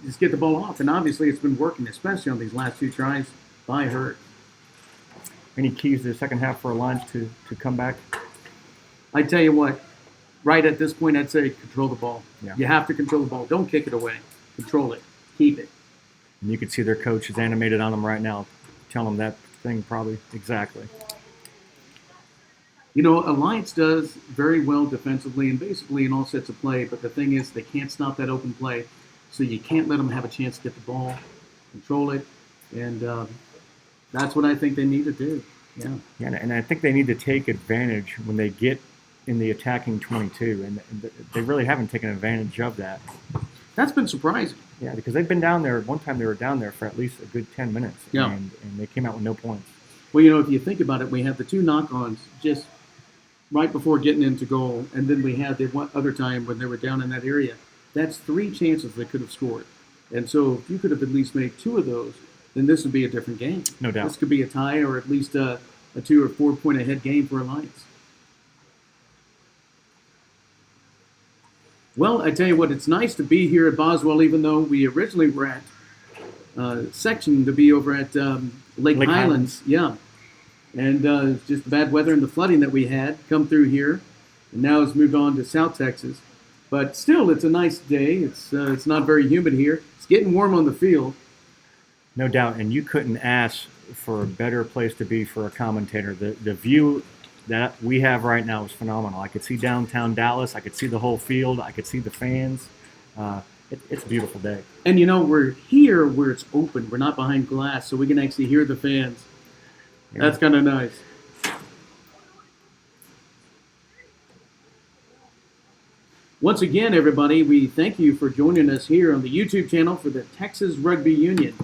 just get the ball off. And obviously it's been working, especially on these last 2 tries by Hurt. Any keys to the second half for Alliance to come back? I tell you what, right at this point, I'd say control the ball. Yeah. You have to control the ball. Don't kick it away. Control it. Keep it. And you can see their coach is animated on them right now, telling them that thing probably exactly. Alliance does very well defensively and basically in all sets of play, but the thing is they can't stop that open play, so you can't let them have a chance to get the ball, control it, and that's what I think they need to do. Yeah, and I think they need to take advantage when they get in the attacking 22, and they really haven't taken advantage of that. That's been surprising. Yeah, because they've been down there. One time they were down there for at least a good 10 minutes, and they came out with no points. Well, if you think about it, we had the 2 knock-ons just right before getting into goal, and then we had the one other time when they were down in that area. That's 3 chances they could have scored. And so if you could have at least made 2 of those, then this would be a different game. No doubt. This could be a tie or at least a 2 or 4 point ahead game for Alliance. Well, I tell you what, it's nice to be here at Boswell, even though we originally were at sectioned to be over at Lake Lake Highlands. Yeah. And it's just the bad weather and the flooding that we had come through here. And now it's moved on to South Texas. But still, it's a nice day. It's not very humid here. It's getting warm on the field. No doubt, and you couldn't ask for a better place to be for a commentator. The view that we have right now is phenomenal. I could see downtown Dallas. I could see the whole field. I could see the fans. It's a beautiful day. And you know, we're here where it's open. We're not behind glass, so we can actually hear the fans. Yeah. That's kind of nice. Once again, everybody, we thank you for joining us here on the YouTube channel for the Texas Rugby Union.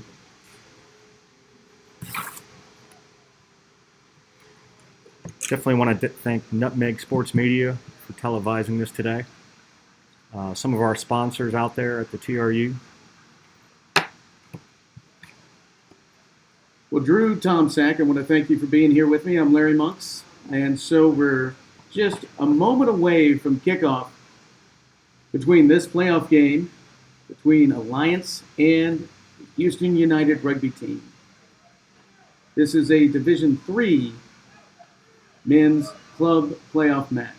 Definitely want to thank Nutmeg Sports Media for televising this today. Some of our sponsors out there at the TRU. Well, Drew Tomsack, I want to thank you for being here with me. I'm Larry Monks. And so we're just a moment away from kickoff between this playoff game between Alliance and Houston United rugby team. This is a Division III men's club playoff match.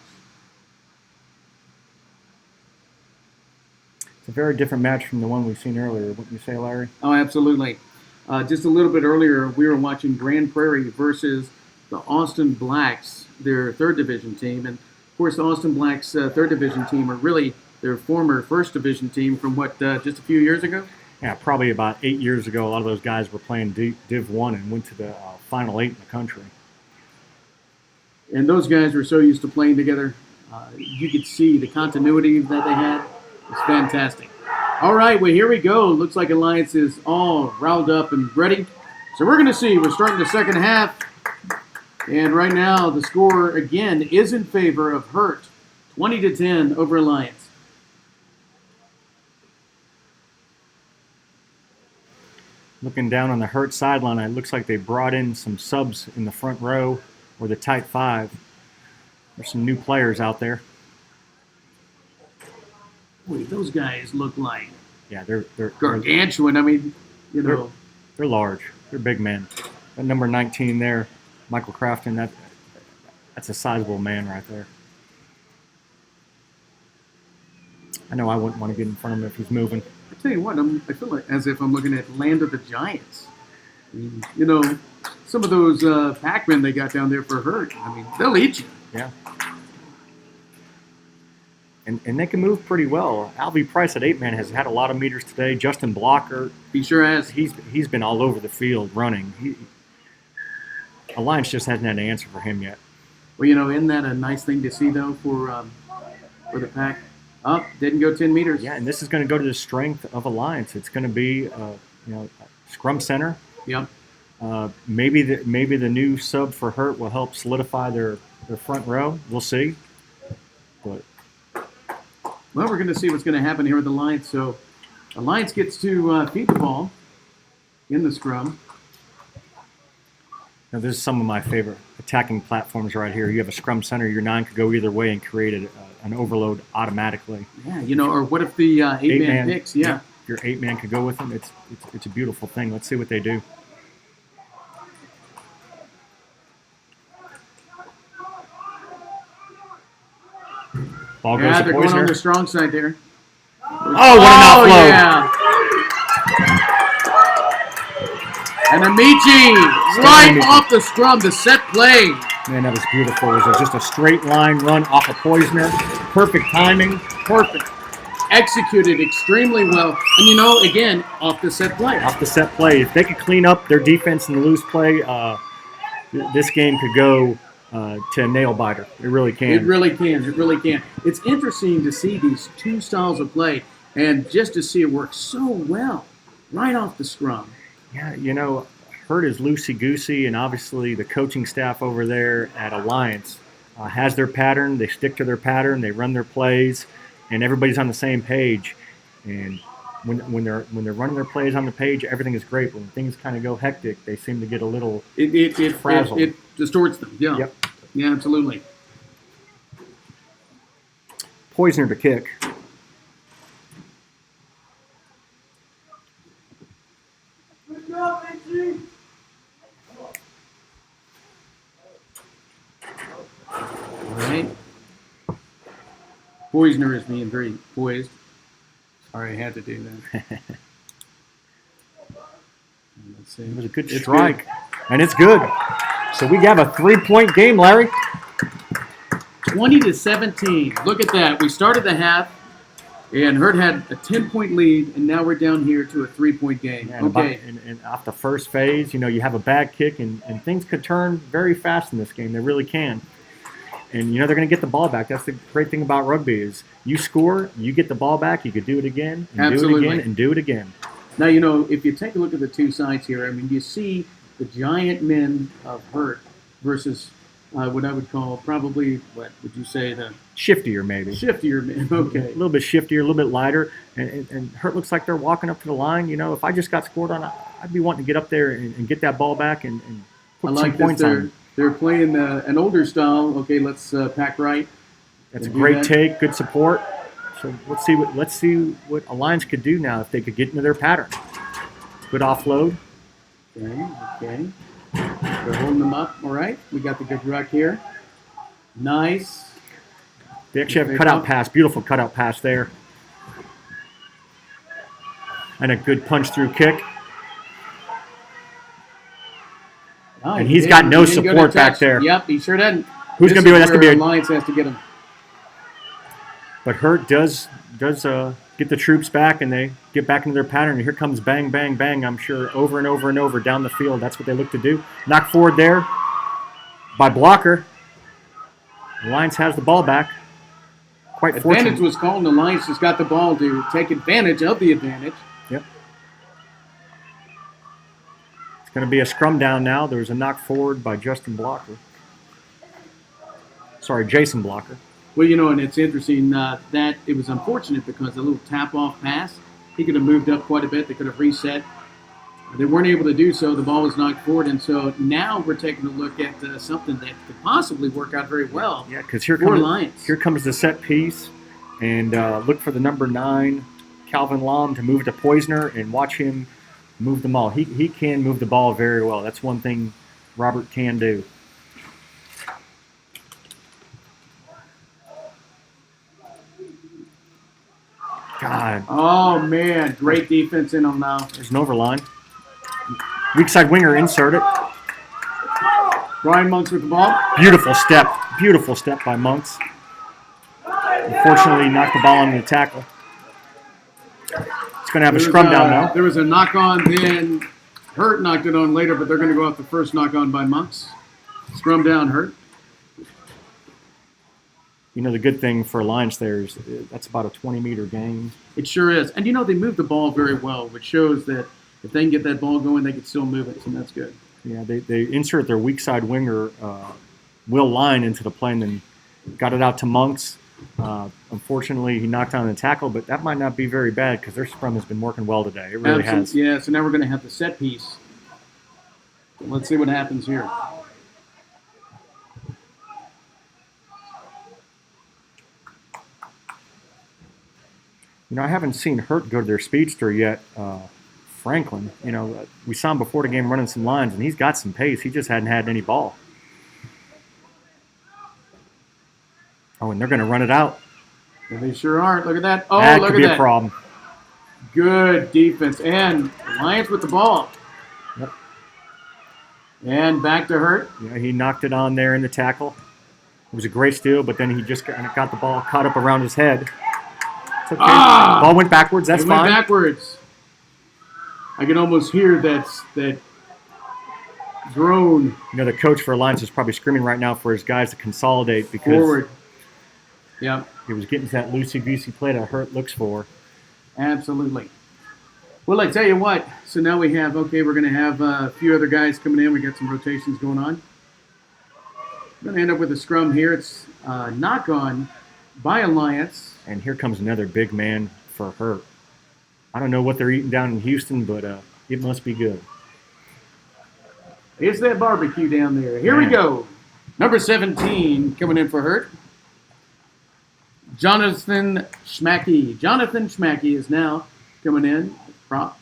It's a very different match from the one we've seen earlier, wouldn't you say, Larry? Oh, absolutely. Just a little bit earlier, we were watching Grand Prairie versus the Austin Blacks, their third division team. And, of course, the Austin Blacks' third division team are really their former first division team from, just a few years ago? Yeah, probably about 8 years ago, a lot of those guys were playing Div 1 and went to the Final 8 in the country. And those guys were so used to playing together. You could see the continuity that they had. It's fantastic. All right, well, here we go. Looks like Alliance is all riled up and ready. So we're going to see. We're starting the second half. And right now, the score, again, is in favor of Hurt. 20-10 over Alliance. Looking down on the Hurt sideline, it looks like they brought in some subs in the front row or the tight five. There's some new players out there. Boy, those guys look like Yeah, they're gargantuan. I mean, you know. They're large. They're big men. That number 19 there, Michael Crafton, that's a sizable man right there. I know I wouldn't want to get in front of him if he's moving. I tell you what, I feel like as if I'm looking at Land of the Giants. I mean, you know, some of those Pac-Men they got down there for Hurt. I mean, they'll eat you. Yeah. And they can move pretty well. Albie Price at 8-man has had a lot of meters today. Justin Blocker, He sure has. he's been all over the field running. Alliance just hasn't had an answer for him yet. Well, you know, isn't that a nice thing to see though for the Pac? Up, didn't go 10 meters. Yeah, and this is going to go to the strength of Alliance. It's going to be, scrum center. Yep. Maybe the new sub for Hurt will help solidify their front row. We'll see. But Well, we're going to see what's going to happen here with Alliance. So, Alliance gets to feed the ball in the scrum. now, this is some of my favorite attacking platforms right here. You have a scrum center. Your 9 could go either way and create an overload automatically. Yeah, you know, or what if the 8-man picks? Yeah. Your 8-man could go with them. It's a beautiful thing. Let's see what they do. Ball goes to They're going on Poisner. the strong side there. Oh, what an offload. Yeah. And Amici right Amici. off the scrum, the set play. Man, that was beautiful. It was just a straight line run off of Poisner. Perfect timing. Perfect. Executed extremely well. And you know, again, off the set play. Off the set play. If they could clean up their defense in the loose play, this game could go to a nail biter. It really can. It really can. It really can. It's interesting to see these two styles of play and just to see it work so well right off the scrum. Yeah, you know, Hurt is loosey-goosey, and obviously the coaching staff over there at Alliance has their pattern. They stick to their pattern. They run their plays, and everybody's on the same page. And when they're running their plays on the page, everything is great. When things kind of go hectic, they seem to get a little frazzled. It distorts them. Yeah. Yep. Yeah, absolutely. Poisner to kick. Poisoner is being very poised. Sorry, I had to do that. Let's see. It was a good It's strike, good. and it's good. So we have a 3-point game, Larry. 20-17. Look at that. We started the half, and Hurt had a 10-point lead, and now we're down here to a 3-point game. Yeah, and off the first phase, you have a bad kick, and things could turn very fast in this game. They really can. And, they're going to get the ball back. That's the great thing about rugby is you score, you get the ball back, you could do it again, and Absolutely. do it again, and do it again. Now, if you take a look at the two sides here, you see the giant men of Hurt versus what I would call probably, what would you say, the Shiftier, maybe. shiftier men. Okay. A little bit shiftier, a little bit lighter. And Hurt looks like they're walking up to the line. If I just got scored on, I'd be wanting to get up there and get that ball back and put I like some points this. on. They're playing an older style. Okay, let's pack right. That's a and do great that. take, good support. So let's see what Alliance could do now if they could get into their pattern. Good offload. Okay. They're holding them up. All right. We got the good ruck here. Nice. They actually have a cutout pass, beautiful cutout pass there. And a good punch through kick. Oh, And he's got no support back there. Yep, he sure doesn't. Who's going to be? That's going to be Alliance has to get him. But Hurt does get the troops back, and they get back into their pattern. And here comes bang, bang, bang, I'm sure, over and over and over down the field. That's what they look to do. Knock forward there by Blocker. Alliance has the ball back. Quite Advantage fortunate. was called, and Alliance just got the ball to take advantage of the advantage. Yep. It's going to be a scrum down now. There was a knock forward by Jason Blocker. Well, and it's interesting that it was unfortunate because a little tap-off pass, he could have moved up quite a bit. They could have reset. They weren't able to do so. The ball was knocked forward, and so now we're taking a look at something that could possibly work out very well. Yeah, because here Alliance. comes the set piece, and look for the number 9, Calvin Lom, to move to Poisoner and watch him move the ball. He can move the ball very well. That's one thing Robert can do. God. Oh, man. Great defense in them now. There's an overline. Weak side winger, insert it. Brian Monks with the ball. Beautiful step by Monks. Unfortunately, knocked the ball on the tackle. It's going to have a scrum down now. There was a knock-on, then Hurt knocked it on later, but they're going to go off the first knock-on by Monks. Scrum down, Hurt. The good thing for Alliance there is that's about a 20-meter gain. It sure is. And, they move the ball very well, which shows that if they can get that ball going, they can still move it, and that's good. Yeah, they insert their weak side winger, Will Line, into the play and then got it out to Monks. Unfortunately, he knocked down the tackle, but that might not be very bad because their scrum has been working well today. It really has. Yeah, so now we're going to have the set piece. So let's see what happens here. I haven't seen Hurt go to their speedster yet, Franklin. We saw him before the game running some lines, and he's got some pace. He just hadn't had any ball. Oh, and they're going to run it out. Yeah, they sure aren't. Look at that. Oh, that look could at be that. a problem. Good defense. And Alliance with the ball. Yep. And back to Hurt. Yeah, he knocked it on there in the tackle. It was a great steal, but then he just got the ball caught up around his head. It's okay. Ball went backwards. That's fine. It went backwards. I can almost hear that groan. The coach for Alliance is probably screaming right now for his guys to consolidate because Forward. Yep. he was getting to that loosey-goosey play that Hurt looks for. Absolutely. Well, I tell you what. So now we have, we're going to have a few other guys coming in. We got some rotations going on. We're going to end up with a scrum here. It's knock-on by Alliance. And here comes another big man for Hurt. I don't know what they're eating down in Houston, but it must be good. It's that barbecue down there. Here we go. Number 17 coming in for Hurt. Jonathan Schmacky. Jonathan Schmacky is now coming in. Prop.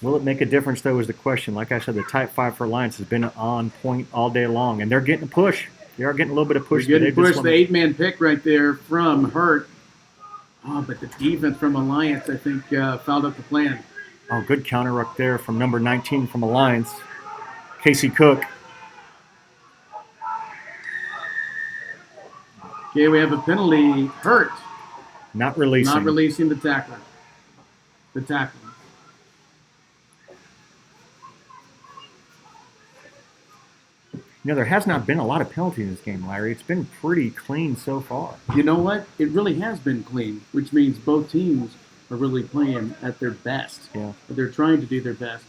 Will it make a difference, though, is the question. Like I said, the Type 5 for Alliance has been on point all day long, and they're getting a push. They are getting a little bit of push. They're getting pushed. The 8-man pick right there from Hurt. Oh, but the defense from Alliance, I think, fouled up the plan. Oh, good counter ruck there from number 19 from Alliance, Casey Cook. Okay, we have a penalty. Hurt. Not releasing. Not releasing the tackler. The tackler. You know, there has not been a lot of penalties in this game, Larry. It's been pretty clean so far. You know what? It really has been clean, which means both teams are really playing at their best. Yeah. They're trying to do their best.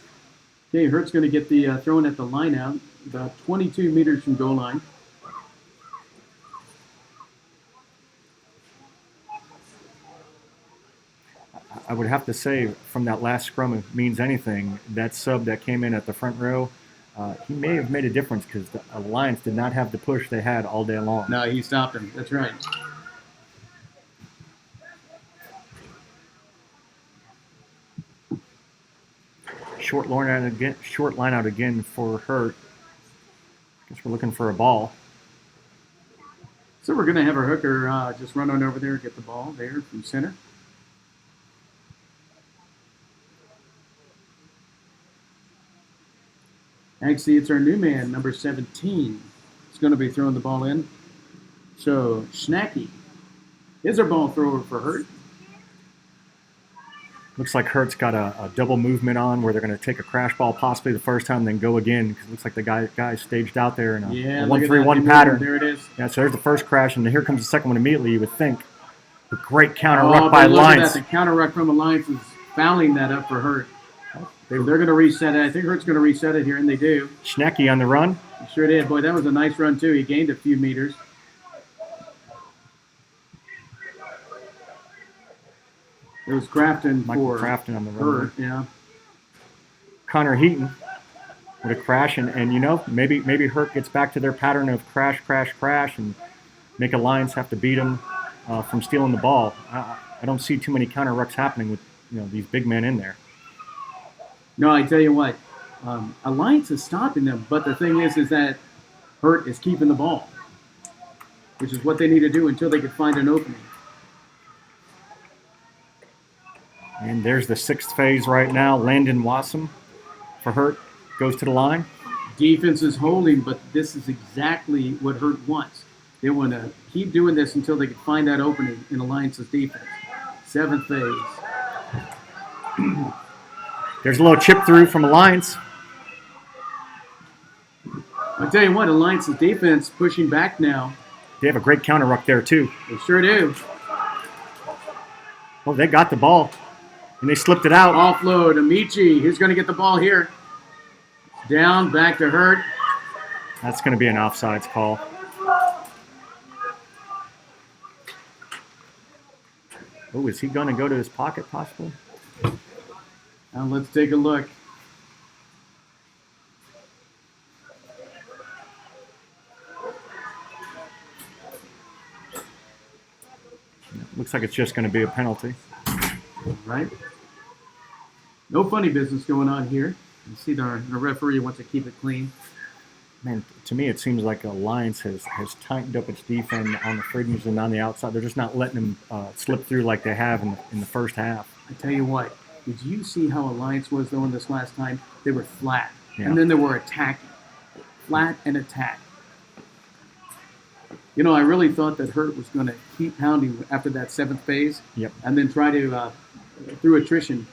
Okay, Hurt's going to get the throw-in at the line out, about 22 meters from goal line. I would have to say, from that last scrum, if it means anything, that sub that came in at the front row, he may have made a difference because the Alliance did not have the push they had all day long. No, he stopped him. That's right. Short line out again for Hurt. Guess we're looking for a ball. So we're going to have our hooker just run on over there and get the ball there from center. Actually, it's our new man, number 17. He's going to be throwing the ball in. So, Schnacky is our ball thrower for Hurt. Looks like Hurt's got a double movement on where they're going to take a crash ball possibly the first time, then go again. Because it looks like the guy staged out there in a 1-3-1 pattern. There it is. Yeah, so there's the first crash, and here comes the second one immediately, you would think. A great counter ruck by Alliance. The counter ruck from Alliance is fouling that up for Hurt. They're going to reset it. I think Hurt's going to reset it here, and they do. Schnecky on the run. He sure did. Boy, that was a nice run, too. He gained a few meters. It was Crafton for Crafton on the run. Hurt, yeah. Connor Heaton with a crash, and you know, maybe Hurt gets back to their pattern of crash, and make Alliance have to beat them from stealing the ball. I don't see too many counter rucks happening with these big men in there. No, I tell you what, Alliance is stopping them, but the thing is that Hurt is keeping the ball, which is what they need to do until they can find an opening. And there's the 6th phase right now. Landon Wassam for Hurt goes to the line. Defense is holding, but this is exactly what Hurt wants. They want to keep doing this until they can find that opening in Alliance's defense. 7th phase. There's a little chip through from Alliance. I tell you what, Alliance's defense pushing back now. They have a great counter ruck there too. They sure do. Oh, they got the ball. And they slipped it out. Offload, Amici. Who's going to get the ball here? Down, back to Hurt. That's going to be an offsides call. Oh, is he going to go to his pocket possibly? Now let's take a look. Looks like it's just going to be a penalty. Right? No funny business going on here. You see the referee wants to keep it clean. Man, to me it seems like Alliance has tightened up its defense on the fringes and on the outside. They're just not letting them slip through like they have in the first half. I tell you what, did you see how Alliance was though in this last time? They were flat. Yeah. And then they were attacking. Flat and attack. You know, I really thought that Hurt was going to keep pounding after that 7th phase. Yep. And then try to, through attrition,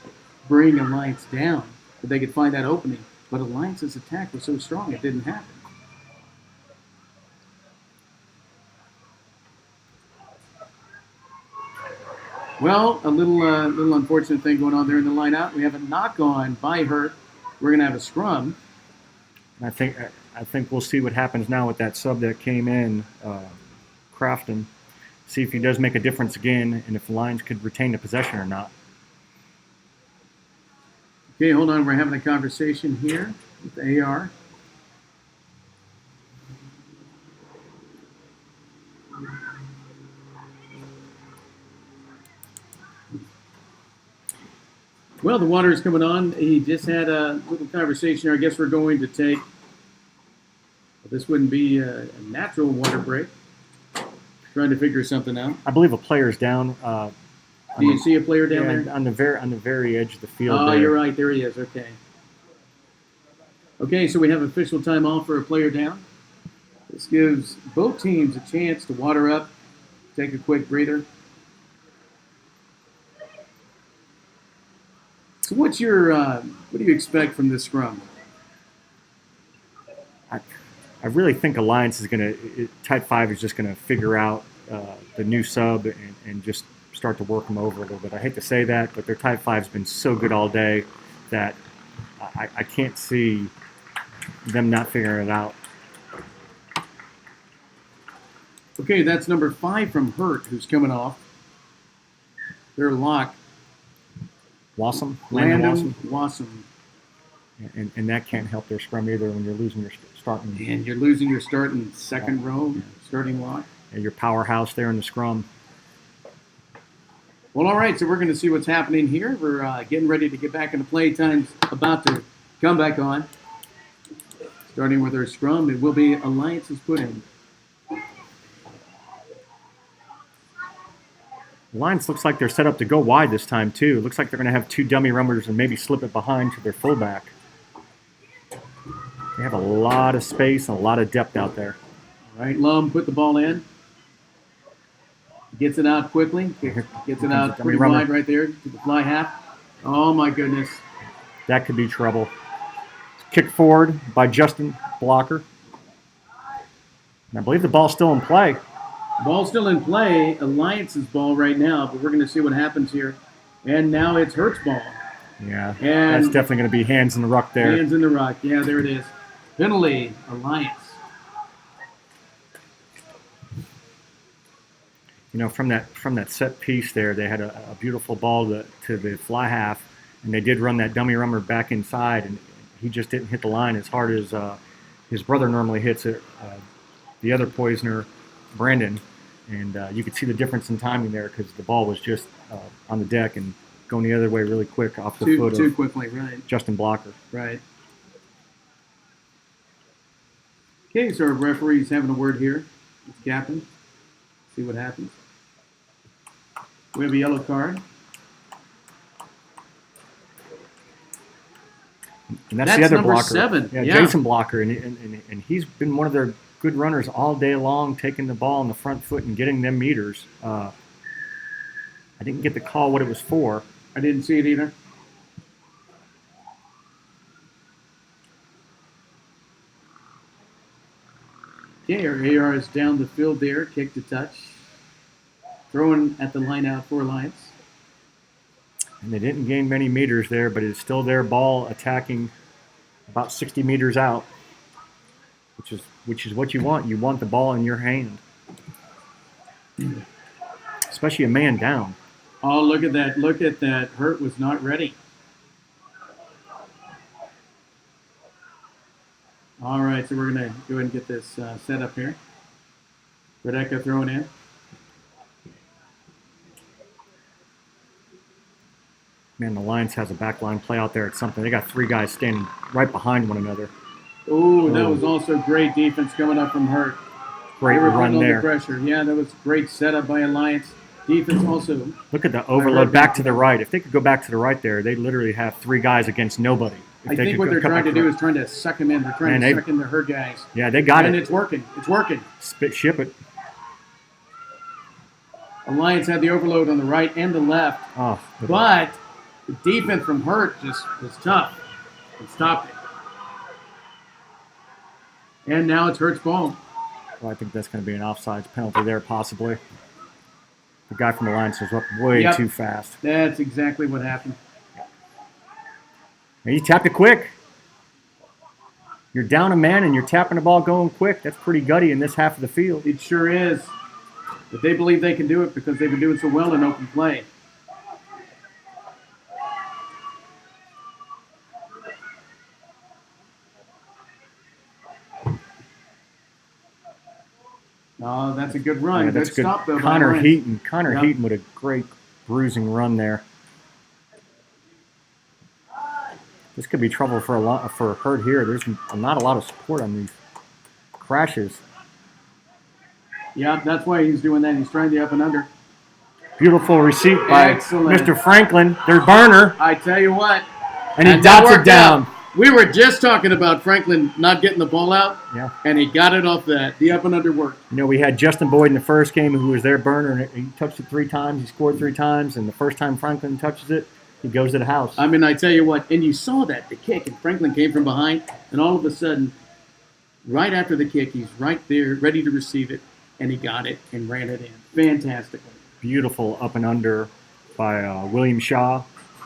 bring Alliance down. But they could find that opening. But Alliance's attack was so strong, it didn't happen. Well, a little unfortunate thing going on there in the line-out. We have a knock-on by Hurt. We're going to have a scrum. I think we'll see what happens now with that sub that came in, Crafton. See if he does make a difference again, and if the Lions could retain the possession or not. Okay, hold on. We're having a conversation here with AR. Well, the water is coming on. He just had a little conversation here. I guess we're going to take. This wouldn't be a natural water break. Trying to figure something out. I believe a player's down. Do you see a player down there? On the very edge of the field. Oh, there. you're right. There he is. Okay. Okay, so we have official time off for a player down. This gives both teams a chance to water up, take a quick breather. So what do you expect from this scrum? I really think Alliance is going to, Type 5 is just going to figure out the new sub and just start to work them over a little bit. I hate to say that, but their Type 5's been so good all day that I can't see them not figuring it out. Okay, that's number 5 from Hurt, who's coming off. Their lock. Wassam? Landon Wassam. And that can't help their scrum either when you're losing your starting. And you're losing your starting second row, starting lock. And your powerhouse there in the scrum. Well, all right, so we're going to see what's happening here. We're getting ready to get back into play. Time's about to come back on. Starting with our scrum, it will be Alliance's put in. Alliance looks like they're set up to go wide this time, too. Looks like they're going to have 2 dummy runners and maybe slip it behind to their fullback. They have a lot of space and a lot of depth out there. All right, Lum put the ball in. Gets it out quickly. Gets it out pretty wide right there to the fly half. Oh, my goodness. That could be trouble. Kick forward by Justin Blocker. And I believe the ball's still in play. Ball still in play. Alliance's ball right now, but we're going to see what happens here. And now it's Hurt's ball. Yeah, and that's definitely going to be hands in the ruck there. Hands in the ruck. Yeah, there it is. Penalty, Alliance. You know, from that set piece there, they had a beautiful ball to the fly half, and they did run that dummy runner back inside, and he just didn't hit the line as hard as his brother normally hits it. The other poisoner, Brandon, and you could see the difference in timing there because the ball was just on the deck and going the other way really quick off the foot too of quickly, right? Justin Blocker. Right. Okay, so our referee's having a word here with the captain. See what happens. We have a yellow card. And that's the other number blocker. 7. Yeah, Jason Blocker, and he's been one of their good runners all day long, taking the ball on the front foot and getting them meters. I didn't get the call what it was for. I didn't see it either. Okay, our AR is down the field there, kick to touch. Throwing at the line out for Alliance. And they didn't gain many meters there, but it's still their ball attacking about 60 meters out, which is what you want. You want the ball in your hand, especially a man down. Oh, look at that. Look at that. Hurt was not ready. All right, so we're going to go ahead and get this set up here. Redeka throwing in. Man, the Lions has a backline play out there. It's something. They got 3 guys standing right behind one another. Oh, that was also great defense coming up from Hurt. Great run there. The pressure. Yeah, that was great setup by Alliance. Defense also. Look at the overload back to the right. If they could go back to the right there, they literally have 3 guys against nobody. I think what they're trying to do is trying to suck them in. They're trying to suck in the Hurt guys. Yeah, they got it. And it's working. It's working. Ship it. Alliance had the overload on the right and the left. Oh, but the defense from Hurt just was tough and stopped it. And now it's Hurt's ball. Well, I think that's going to be an offsides penalty there, possibly. The guy from Alliance was up way too fast. That's exactly what happened. And you tapped it quick. You're down a man and you're tapping the ball going quick. That's pretty gutty in this half of the field. It sure is. But they believe they can do it because they've been doing so well in open play. Oh, that's a good run. Yeah, that's good stop, though. Connor Heaton with a great bruising run there. This could be trouble for Hurt here. There's not a lot of support on these crashes. Yeah, that's why he's doing that. He's trying the up and under. Beautiful receipt by Excellent. Mr. Franklin. Their burner. I tell you what. And he dots it down. We were just talking about Franklin not getting the ball out. Yeah. And he got it off that. The up and under worked. You know, we had Justin Boyd in the first game who was their burner, and he touched it 3 times. He scored 3 times, and the first time Franklin touches it, he goes to the house. I mean, I tell you what, and you saw that, the kick, and Franklin came from behind, and all of a sudden, right after the kick, he's right there, ready to receive it, and he got it and ran it in. Fantastically. Beautiful up and under by William Shaw,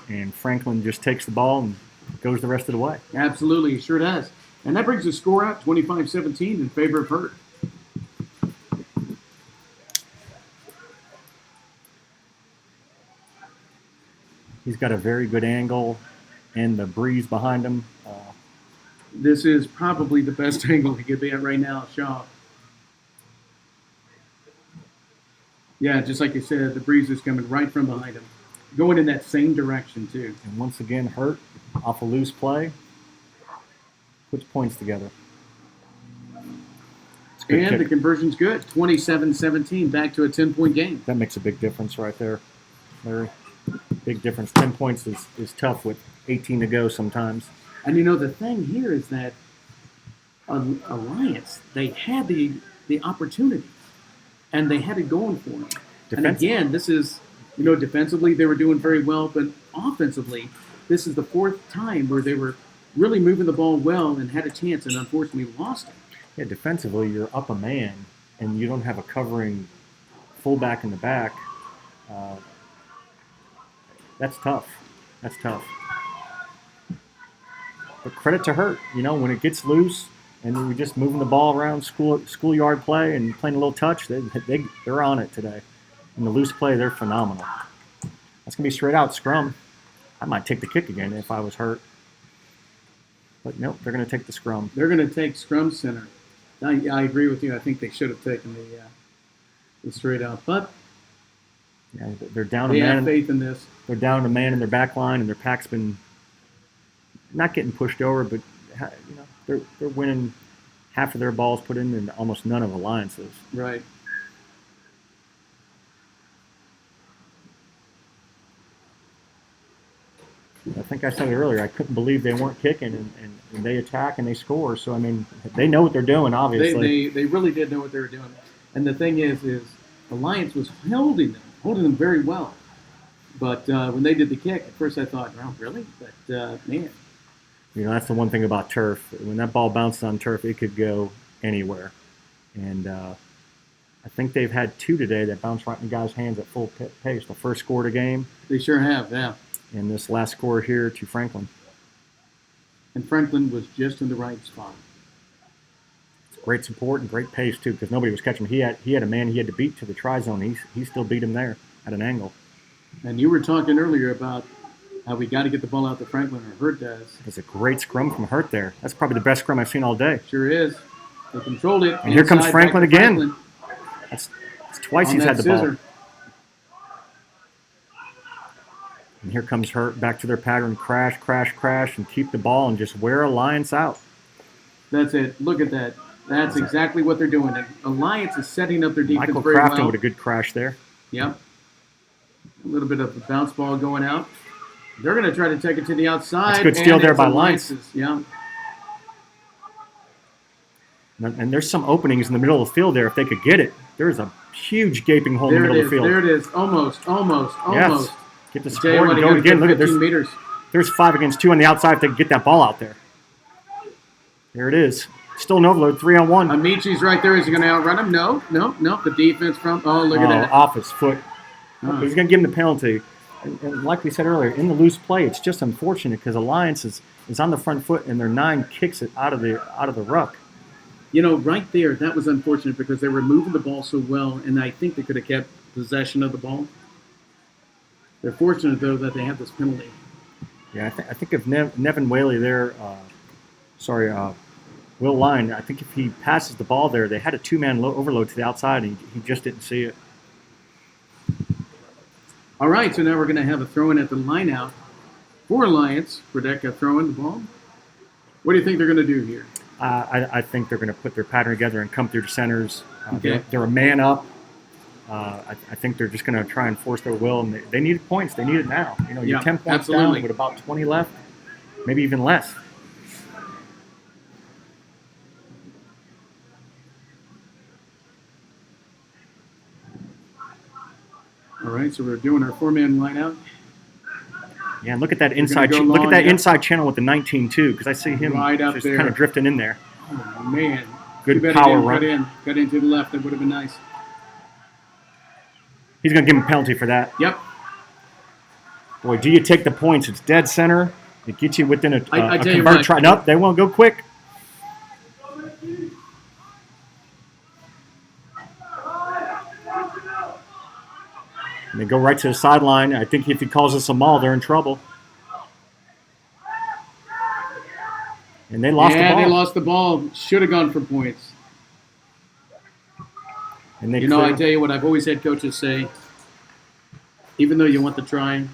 and Franklin just takes the ball and goes the rest of the way. Absolutely, he sure does. And that brings the score out 25-17 in favor of Hurt. He's got a very good angle and the breeze behind him. This is probably the best angle he could be at right now, Shaw. Yeah, just like you said, the breeze is coming right from behind him. Going in that same direction, too. And once again, Hurt off a loose play. Puts points together. And kick. the conversion's good. 27-17, back to a 10-point game. That makes a big difference right there, Larry. Big difference. 10 points is tough with 18 to go sometimes. And you know, the thing here is that Alliance, they had the opportunities, and they had it going for them. And again, this is, you know, defensively they were doing very well, but offensively, this is the 4th time where they were really moving the ball well and had a chance and unfortunately lost it. Yeah, defensively, you're up a man, and you don't have a covering fullback in the back. That's tough. That's tough. But credit to Hurt. You know, when it gets loose and we're just moving the ball around schoolyard play and playing a little touch, they're on it today. In the loose play, they're phenomenal. That's going to be straight out scrum. I might take the kick again if I was Hurt. But nope, they're going to take the scrum. They're going to take scrum center. I agree with you. I think they should have taken the straight out. But yeah, they're down they a man. have faith in this. They're down a man in their back line, and their pack's been not getting pushed over, but you know they're winning half of their balls put in and almost none of Alliance's. Right. I think I said it earlier. I couldn't believe they weren't kicking, and they attack and they score. So I mean, they know what they're doing. Obviously, they really did know what they were doing. And the thing is Alliance was holding them very well. But when they did the kick, at first I thought, "Wow, really?" But man, you know that's the one thing about turf. When that ball bounces on turf, it could go anywhere. And I think they've had 2 today that bounced right in the guy's hands at full pace. The first score of the game. They sure have, yeah. And this last score here to Franklin. And Franklin was just in the right spot. It's great support and great pace too, because nobody was catching him. He had a man he had to beat to the try zone. He still beat him there at an angle. And you were talking earlier about how we got to get the ball out to Franklin, or Hurt does. It's a great scrum from Hurt there. That's probably the best scrum I've seen all day. Sure is. They controlled it. And here comes Franklin again. Franklin. That's twice he's had the ball. And here comes Hurt back to their pattern, crash, crash, crash, and keep the ball and just wear Alliance out. That's it. Look at that. That's exactly what they're doing. And Alliance is setting up their defense Michael very Crafton well. with a good crash there. Yep. A little bit of a bounce ball going out. They're going to try to take it to the outside. That's good steal there by Alliance. Lions. Yeah. And there's some openings in the middle of the field there. If they could get it, there's a huge gaping hole in the middle of the field. There it is. Almost. Yes. Get the Tell you support what, and go again. Look at this. meters. There's 5 against 2 on the outside if they could get that ball out there. There it is. Still an overload, 3-on-1. Amici's right there. Is he going to outrun him? No. The defense from. Oh, look at that. Off his foot. He's going to give him the penalty. And like we said earlier, in the loose play, it's just unfortunate because Alliance is on the front foot and their 9 kicks it out of the ruck. You know, right there, that was unfortunate because they were moving the ball so well, and I think they could have kept possession of the ball. They're fortunate, though, that they have this penalty. Yeah, I think if Nevin Whaley there, Will Line, I think if he passes the ball there, they had a 2-man overload to the outside, and he just didn't see it. All right, so now we're going to have a throw-in at the line out. for Alliance. Bredeka throwing the ball. What do you think they're going to do here? I think they're going to put their pattern together and come through the centers. Okay. They're a man up. I think they're just going to try and force their will, and they need points. They need it now. You know, you're 10 points absolutely. down with about 20 left, maybe even less. All right, so we're doing our 4-man line out. Yeah, and look at that inside. go Look at long, that yeah. inside channel with the 19 too, because I see him Right up just there. kind of drifting in there. Oh, man. Good Too bad power he run. didn't cut in to the left. That would have been nice. He's going to give him a penalty for that. Yep. Boy, do you take the points? It's dead center. It gets you within a I tell you convert what. try. Nope, they won't go quick. And they go right to the sideline. I think if he calls us a maul, they're in trouble. And they lost the ball. they lost the ball. Should have gone for points. And they You know, I cleared- tell you what, I've always had coaches say, even though you want the try,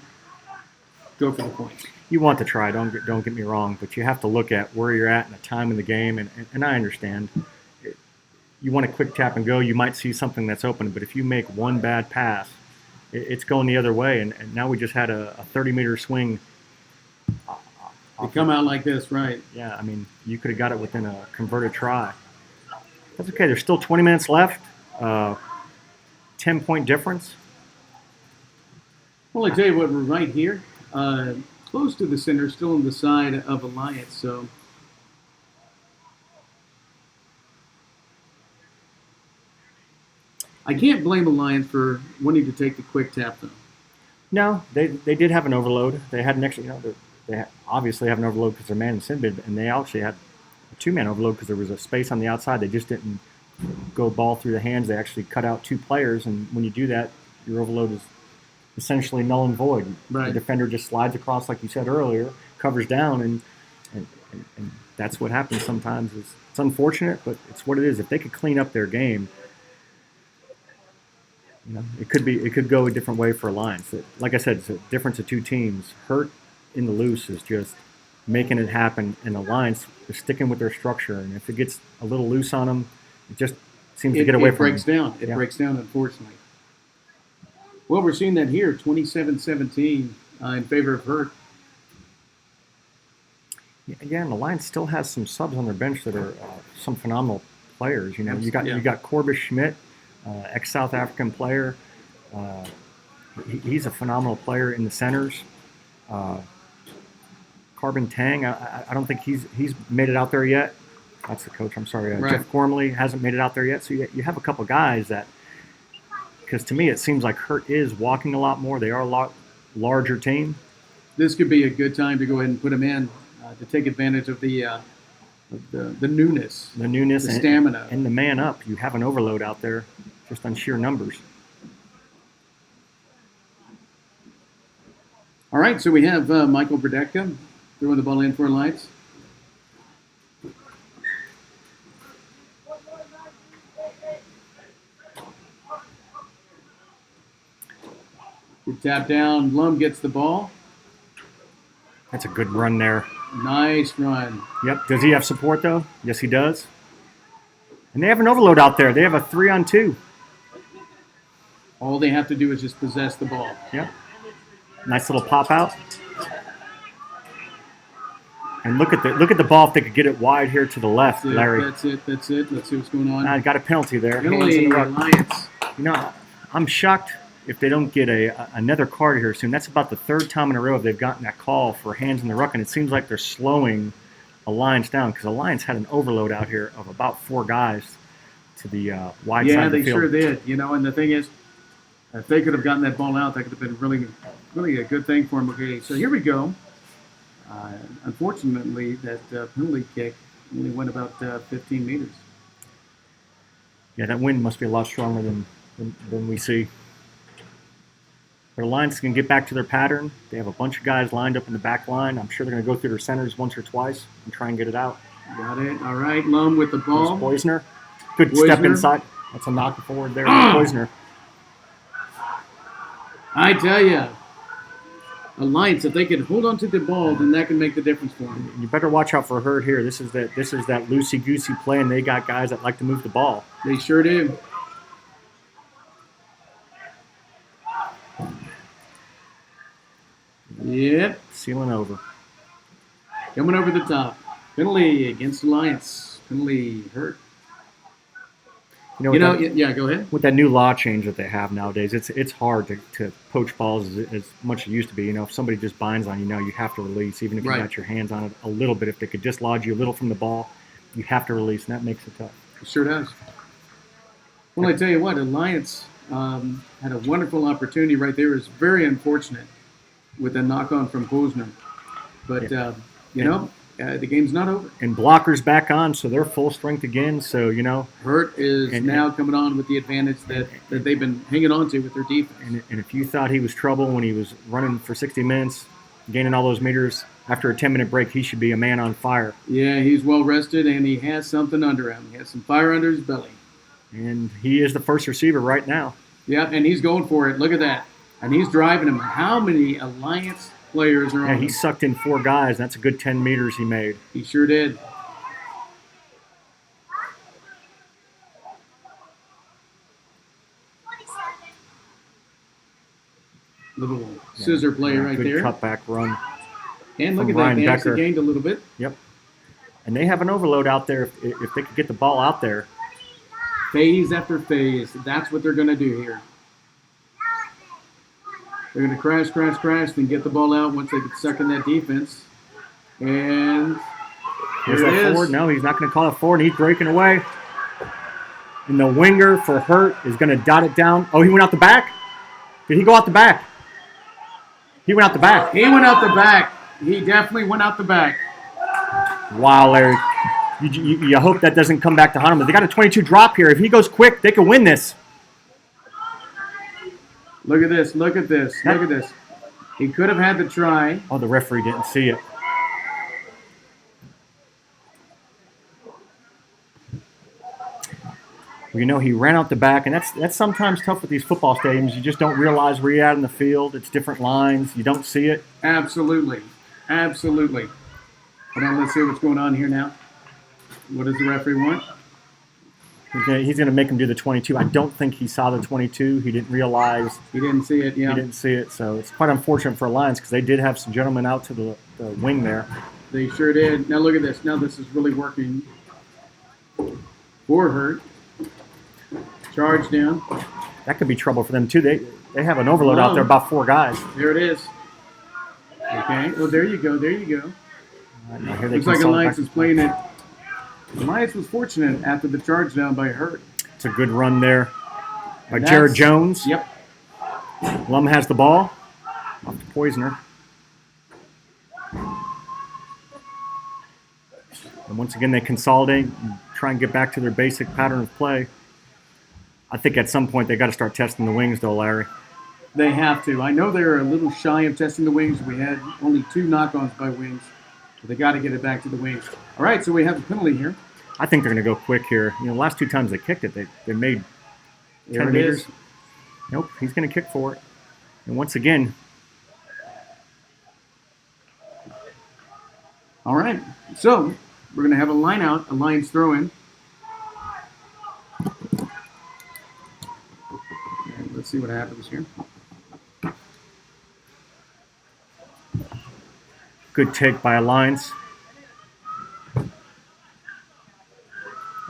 go for the points. you want to try. Don't get me wrong, but you have to look at where you're at and the time in the game. And I understand. You want a quick tap and go. You might see something that's open, but if you make one bad pass, it's going the other way. And now we just had a 30-meter swing. They come out like this, right? Yeah, I mean, you could have got it within a converted try. That's okay. There's still 20 minutes left. 10-point difference. Well, I tell you what, we're right here, close to the center, still on the side of Alliance. So I can't blame Alliance for wanting to take the quick tap, though. No, they did have an overload. They had an extra, they obviously have an overload because they're man and sin bid, and they actually had a 2-man overload because there was a space on the outside. They just didn't go ball through the hands. They actually cut out 2 players, and when you do that, your overload is essentially null and void. Right. The defender just slides across, like you said earlier, covers down, and that's what happens sometimes. It's unfortunate, but it's what it is. If they could clean up their game, it could go a different way for Alliance. Like I said, it's a difference of 2 teams. Hurt in the loose is just making it happen, and Alliance is sticking with their structure. And if it gets a little loose on them, it just seems to get away It from breaks them. down. It breaks down, unfortunately. Well, we're seeing that here, 27-17 in favor of Hurt. Yeah, and Alliance still has some subs on their bench that are some phenomenal players. You got Corbis Schmidt, ex-South African player. He's a phenomenal player in the centers. Carbon Tang, I don't think he's made it out there yet. That's the coach. I'm sorry, Right. Jeff Gormley hasn't made it out there yet. So you have a couple guys that, because to me it seems like Hurt is walking a lot more. They are a lot larger team. This could be a good time to go ahead and put him in to take advantage of the newness, The newness, the stamina. and the man up. You have an overload out there, just on sheer numbers. All right, so we have Michael Bredeka throwing the ball in for Alliance. Good tap down. Lum gets the ball. That's a good run there. Nice run. Yep. Does he have support though? Yes, he does. And they have an overload out there. They have a 3-on-2. All they have to do is just possess the ball. Yep. Nice little pop out. And look at the ball if they could get it wide here to the left, Larry. That's it. Let's see what's going on. I got a penalty there. Hands in Penalty, the ruck. Alliance. I'm shocked if they don't get another card here soon. That's about the 3rd time in a row they've gotten that call for hands in the ruck, and it seems like they're slowing Alliance down because Alliance had an overload out here of about 4 guys to the wide side Yeah, of the they field. sure did. And the thing is, if they could have gotten that ball out, that could have been really, really a good thing for them. Okay, so here we go. Unfortunately, that penalty kick only went about 15 meters. Yeah, that wind must be a lot stronger than we see. But Alliance can get back to their pattern. They have a bunch of guys lined up in the back line. I'm sure they're going to go through their centers once or twice and try and get it out. Got it. All right, Lum with the ball. There's Poisner. Good step Poisner. inside. That's a knock forward there. Poisner. I tell you, Alliance, if they can hold on to the ball, then that can make the difference for them. You better watch out for Hurt here. This is that loosey-goosey play, and they got guys that like to move the ball. They sure do. Yep. Sealing over. Coming over the top. Penalty against Alliance. Penalty Hurt. Yeah, go ahead. With that new law change that they have nowadays, it's hard to poach balls as much as it used to be. If somebody just binds on you have to release, even if you got your hands on it a little bit. If they could dislodge you a little from the ball, you have to release, and that makes it tough. It sure does. Well, I tell you what, Alliance had a wonderful opportunity right there. It's very unfortunate with a knock-on from Posner. But, the game's not over. And Blocker's back on, so they're full strength again. So, Hurt is now coming on with the advantage that they've been hanging on to with their defense. And if you thought he was trouble when he was running for 60 minutes, gaining all those meters, after a 10-minute break, he should be a man on fire. Yeah, he's well-rested, and he has something under him. He has some fire under his belly. And he is the first receiver right now. Yeah, and he's going for it. Look at that. And he's driving him. How many Alliance players are on him? He sucked in 4 guys. That's a good 10 meters he made. He sure did. Little scissor play right good there. Good cutback run. And look at that. They actually gained a little bit. Yep. And they have an overload out there if they could get the ball out there. Phase after phase. That's what they're going to do here. They're going to crash, then get the ball out once they get stuck in that defense. And here's that forward. No, he's not going to call it forward. He's breaking away. And the winger for Hurt is going to dot it down. Oh, he went out the back? Did he go out the back? He went out the back. He went out the back. He definitely went out the back. Wow, Larry. You hope that doesn't come back to haunt him. They got a 22 drop here. If he goes quick, they could win this. Look at this. Look at this. Look at this. He could have had the try. Oh, the referee didn't see it. Well, he ran out the back, and that's sometimes tough with these football stadiums. You just don't realize where you're at in the field. It's different lines. You don't see it. Absolutely. Absolutely. Hold on, let's see what's going on here now. What does the referee want? He's going to make him do the 22. I don't think he saw the 22. He didn't realize. He didn't see it, yeah. He didn't see it, so it's quite unfortunate for Alliance because they did have some gentlemen out to the wing there. They sure did. Now look at this. Now this is really working for Hurt. Charge down. That could be trouble for them, too. They have an overload out there, about 4 guys. There it is. Okay. Well, there you go. There you go. Right, here looks like Alliance is playing it. Alliance was fortunate after the charge down by Hurt. It's a good run there by Jared Jones. Yep. Lum has the ball. Off to Poisner. And once again, they consolidate and try and get back to their basic pattern of play. I think at some point they got to start testing the wings, though, Larry. They have to. I know they're a little shy of testing the wings. We had only 2 knock-ons by wings. But they got to get it back to the wings. All right, so we have a penalty here. I think they're going to go quick here. The last 2 times they kicked it, they made 10 meters. Nope, he's going to kick for it. And once again. All right, so we're going to have a line out, a Lions throw in. And let's see what happens here. Good take by Alliance. That's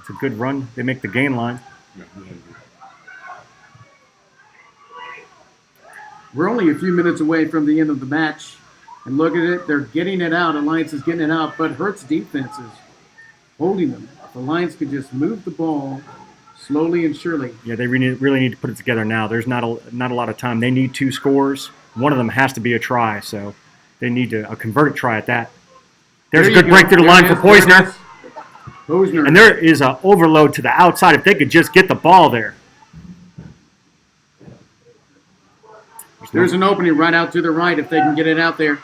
a good run. They make the gain line. We're only a few minutes away from the end of the match. And look at it. They're getting it out. Alliance is getting it out. But Hurt's defense is holding them. If Alliance could just move the ball slowly and surely. Yeah, they really need to put it together now. There's not a lot of time. They need 2 scores. One of them has to be a try, so they need a converted try at that. There's a good break through the line for Poisner. And there is an overload to the outside. If they could just get the ball there. There's an opening right out to the right if they can get it out there.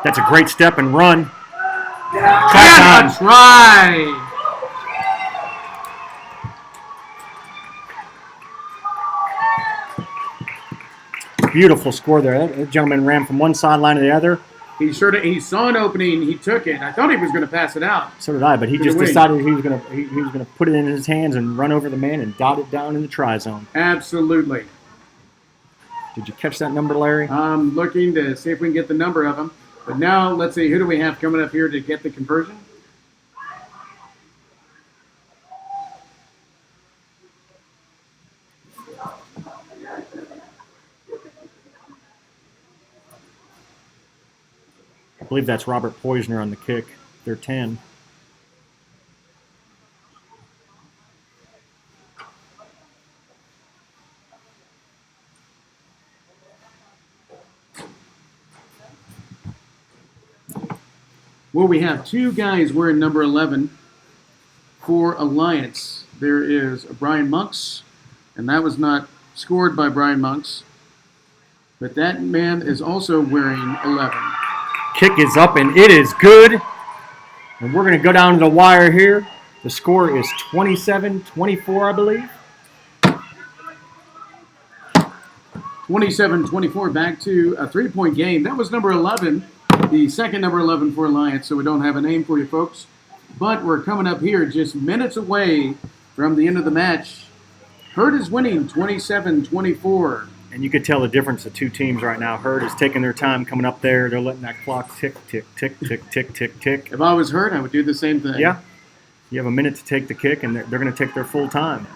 That's a great step and run. Try. beautiful score there. That gentleman ran from one sideline to the other. He saw an opening. He took it. I thought he was going to pass it out. So did I, but he To the just wing. decided he was gonna put it in his hands and run over the man and dot it down in the try zone. Absolutely. Did you catch that number, Larry? I'm looking to see if we can get the number of them. But now, let's see, who do we have coming up here to get the conversion? I believe that's Robert Poisner on the kick. They're 10. Well, we have two guys wearing number 11 for Alliance. There is Brian Monks, and that was not scored by Brian Monks. But that man is also wearing 11. Kick is up, and it is good. And we're going to go down to the wire here. The score is 27-24, I believe. 27-24, back to a three-point game. That was number 11, the second number 11 for Alliance, so we don't have a name for you folks. But we're coming up here just minutes away from the end of the match. Herd is winning 27-24. And you could tell the difference of two teams right now. Herd is taking their time coming up there. They're letting that clock tick, tick, tick, tick, tick, tick, tick. If I was Herd, I would do the same thing. Yeah. You have a minute to take the kick, and they're going to take their full time.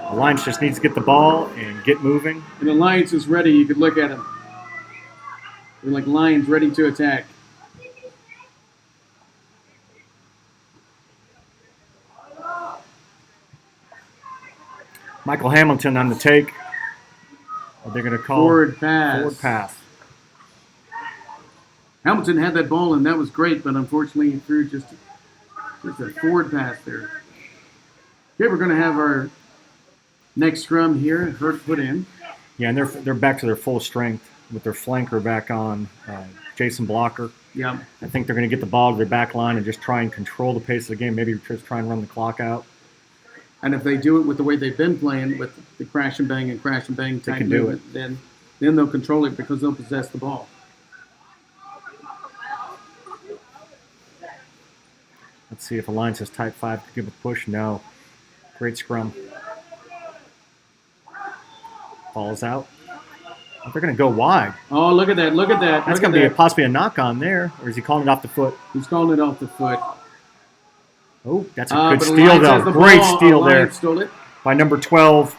Alliance just needs to get the ball and get moving. And Alliance is ready. You could look at them. They're like lions ready to attack. Michael Hamilton on the take. They're going to call Forward pass. Forward pass. Hamilton had that ball, and that was great, but unfortunately he threw just a forward pass there. Okay, we're going to have our next scrum here. Herd put in. Yeah, and they're back to their full strength with their flanker back on, Jason Blocker. Yeah. I think they're going to get the ball to their back line and just try and control the pace of the game, maybe just try and run the clock out. And if they do it with the way they've been playing, with the crash and bang type can do movement, then they'll control it because they'll possess the ball. Let's see if Alliance has type 5 to give a push. No. Great scrum. Falls out. Oh, they're going to go wide. Oh, look at that. Look at that. That's going to be possibly a knock on there. Or is he calling it off the foot? He's calling it off the foot. Oh, that's a good but steal, Alliance has though. the Great ball. steal there Alliance stole it. by number 12,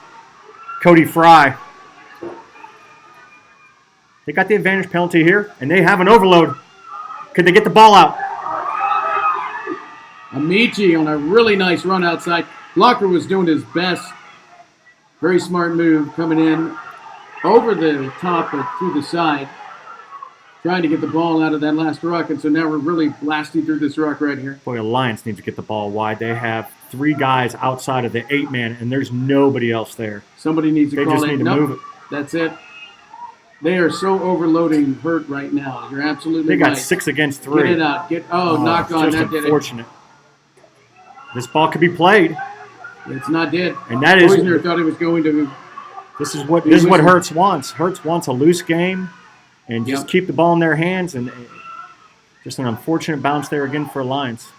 Cody Fry. They got the advantage penalty here, and they have an overload. Could they get the ball out? Amici on a really nice run outside. Blocker was doing his best. Very smart move coming in over the top but through the side. Trying to get the ball out of that last ruck, and so now we're really blasting through this ruck right here. Boy, Alliance needs to get the ball wide. They have 3 guys outside of the 8-man, and there's nobody else there. Somebody needs to They call just it. need to Nope. move it. That's it. They are so overloading Hurt right now. You're absolutely They got right. 6 against 3. Get it out. Knock on. Just That did it. unfortunate. This ball could be played, It's not dead. and that is Poisner thought he was going to. this is what Hertz wants. Hertz wants a loose game, and just Yep. keep the ball in their hands. And just an unfortunate bounce there again for Alliance.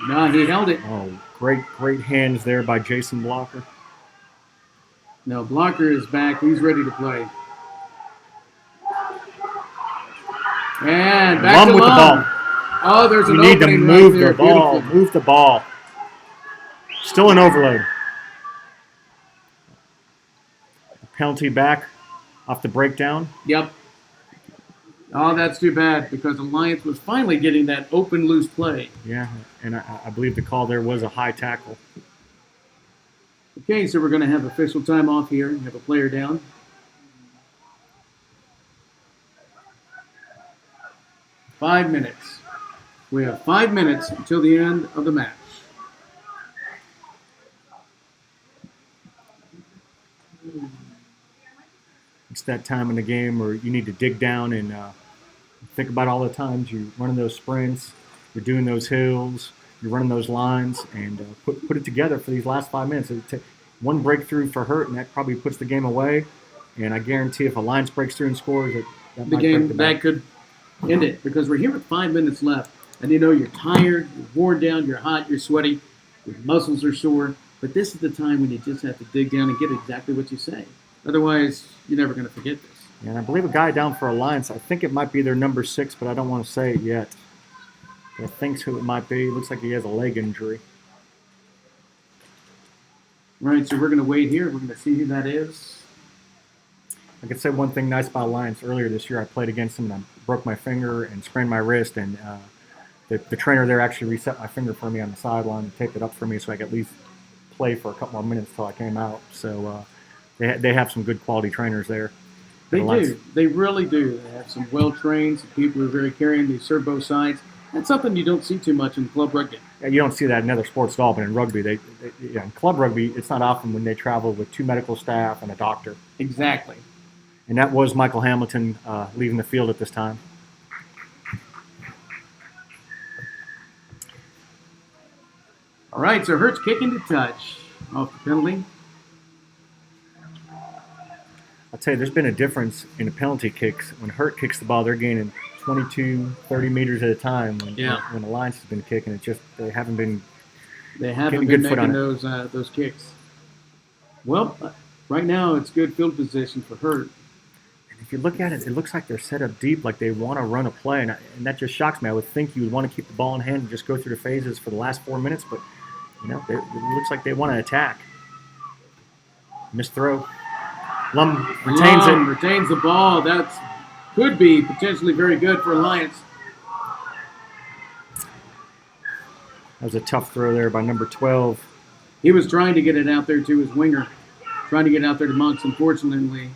No, he held it. Oh, great hands there by Jason Blocker. No, Blocker is back. He's ready to play. And back Lum to with the Lum. ball. Oh, there's an You need to opening move right there. the ball. Beautiful. Move the ball. Still an overload. Penalty back off the breakdown. Yep. Oh, that's too bad because Alliance was finally getting that open, loose play. Yeah, and I believe the call there was a high tackle. Okay, so we're going to have official time off here. We have a player down. Five minutes. We have 5 minutes until the end of the match. It's that time in the game where you need to dig down and think about all the times you're running those sprints, you're doing those hills, you're running those lines, and put it together for these last 5 minutes. one breakthrough for Hurt, and that probably puts the game away. And I guarantee if Alliance breaks through and scores, that The might break game the that back. could end it because we're here with 5 minutes left, and you know you're tired, you're worn down, you're hot, you're sweaty, your muscles are sore. But this is the time when you just have to dig down and get exactly what you say. Otherwise, you're never going to forget this. And I believe a guy down for Alliance. I think it might be their number 6, but I don't want to say it yet. But I think who it might be. It looks like he has a leg injury. All right, so we're going to wait here. We're going to see who that is. I could say one thing nice about Alliance. Earlier this year, I played against them, and I broke my finger and sprained my wrist. And the trainer there actually reset my finger for me on the sideline and taped it up for me so I could at least play for a couple more minutes till I came out. So they have some good quality trainers there. They do. They really do. They have some well-trained people who are very caring. They serve both sides. That's something you don't see too much in club rugby. You don't see that in other sports at all, but in rugby, in club rugby, it's not often when they travel with 2 medical staff and a doctor. Exactly. And that was Michael Hamilton leaving the field at this time. All right, so Hurt's kicking to touch off the penalty. I'll tell you, there's been a difference in the penalty kicks. When Hurt kicks the ball, they're gaining 22, 30 meters at a time. When Alliance has been kicking, it's just they haven't been making those kicks. Well, right now it's good field position for Hurt. If you look at it, it looks like they're set up deep, like they want to run a play, and that just shocks me. I would think you would want to keep the ball in hand and just go through the phases for the last 4 minutes, but it looks like they want to attack. Missed throw. Lum retains the ball. That could be potentially very good for Alliance. That was a tough throw there by number 12. He was trying to get it out there to his winger, trying to get it out there to Monks. Unfortunately,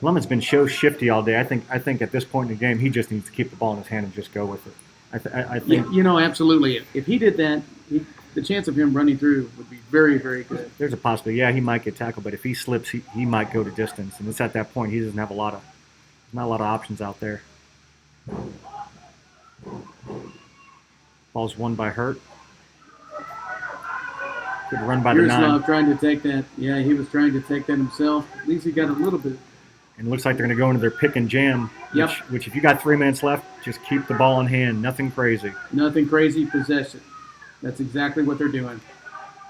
Lum has been so shifty all day. I think at this point in the game, he just needs to keep the ball in his hand and just go with it. I think. Absolutely. If he did that, the chance of him running through would be very, very good. There's a possibility. Yeah, he might get tackled, but if he slips, he might go to distance. And it's at that point he doesn't have not a lot of options out there. Ball's won by Hurt. Good run by the 9. Trying to take that. Yeah, he was trying to take that himself. At least he got a little bit. And it looks like they're going to go into their pick and jam. Which if you got 3 minutes left, just keep the ball in hand. Nothing crazy. Nothing crazy. Possession. That's exactly what they're doing.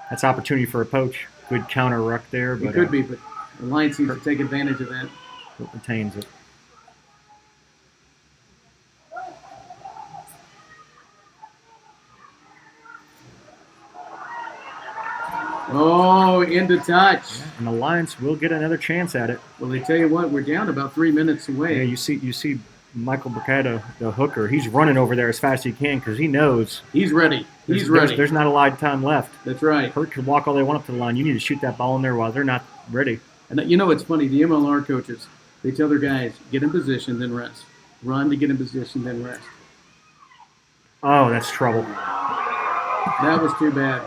That's opportunity for a poach. Good counter ruck there. It could be, but Alliance needs to take advantage of that. It retains it. Oh, into touch. Yeah, and Alliance will get another chance at it. Well, they tell you what, we're down about 3 minutes away. Yeah, you see Michael Burketta, the hooker. He's running over there as fast as he can because he knows he's ready. He's ready. There's not a lot of time left. That's right. Hurt could walk all they want up to the line. You need to shoot that ball in there while they're not ready. And it's funny. The MLR coaches, they tell their guys, get in position, then rest. Run to get in position, then rest. Oh, that's trouble. That was too bad.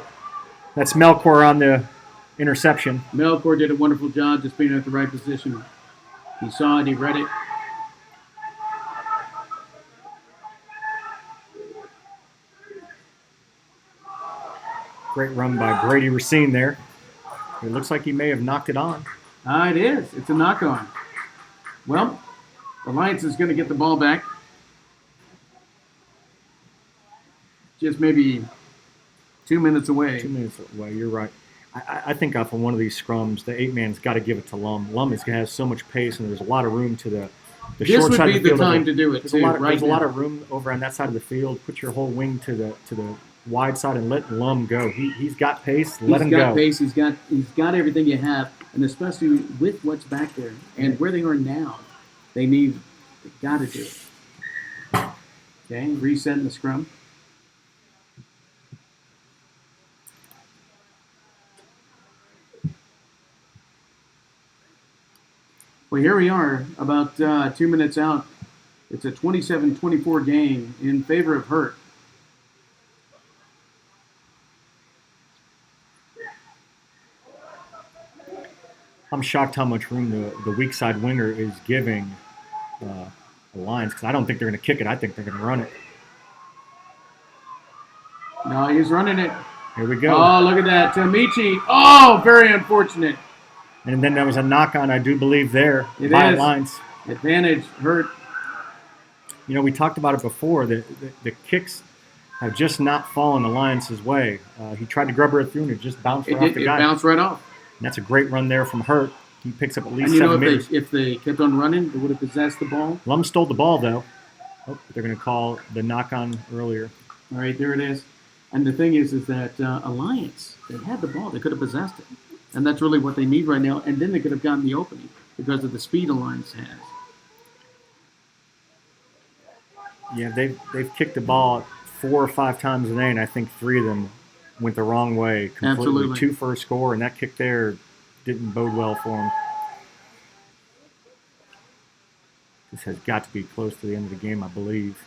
That's Melkor on the interception. Melkor did a wonderful job just being at the right position. He saw it. He read it. Great run by Brady Racine there. It looks like he may have knocked it on. It is. It's a knock-on. Well, Alliance is going to get the ball back. Just maybe 2 minutes away. 2 minutes away, you're right. I think off of one of these scrums, the 8-man's got to give it to Lum. Lum has so much pace, and there's a lot of room to the short side of the field. This would be the time to do it, There's a lot of room over on that side of the field. Put your whole wing to the wide side and let Lum go. He's got pace. Let him go. He's got pace. He's got everything you have, and especially with what's back there and where they are now, they got to do it. Okay, resetting the scrum. Well, here we are, about 2 minutes out. It's a 27-24 game in favor of Hurt. I'm shocked how much room the weak side winger is giving Alliance, because I don't think they're going to kick it. I think they're going to run it. Oh, he's running it. Here we go. Oh, look at that. Amici. Oh, very unfortunate. And then there was a knock-on, I do believe, there It by is. Lines. Advantage. Hurt. You know, we talked about it before. The kicks have just not fallen Alliance's way. He tried to grub her through, and it just bounced right off the guy. It bounced right off. And that's a great run there from Hurt. He picks up at least And you know, 7 meters. if they kept on running, they would have possessed the ball. Lum stole the ball, though. Oh, they're going to call the knock-on earlier. All right, there it is. And the thing is that Alliance, they had the ball. They could have possessed it. And that's really what they need right now. And then they could have gotten the opening because of the speed Alliance has. Yeah, they've kicked the ball 4 or 5 times a day, and I think 3 of them went the wrong way completely. Absolutely. 2 for a score, and that kick there didn't bode well for them. This has got to be close to the end of the game, I believe.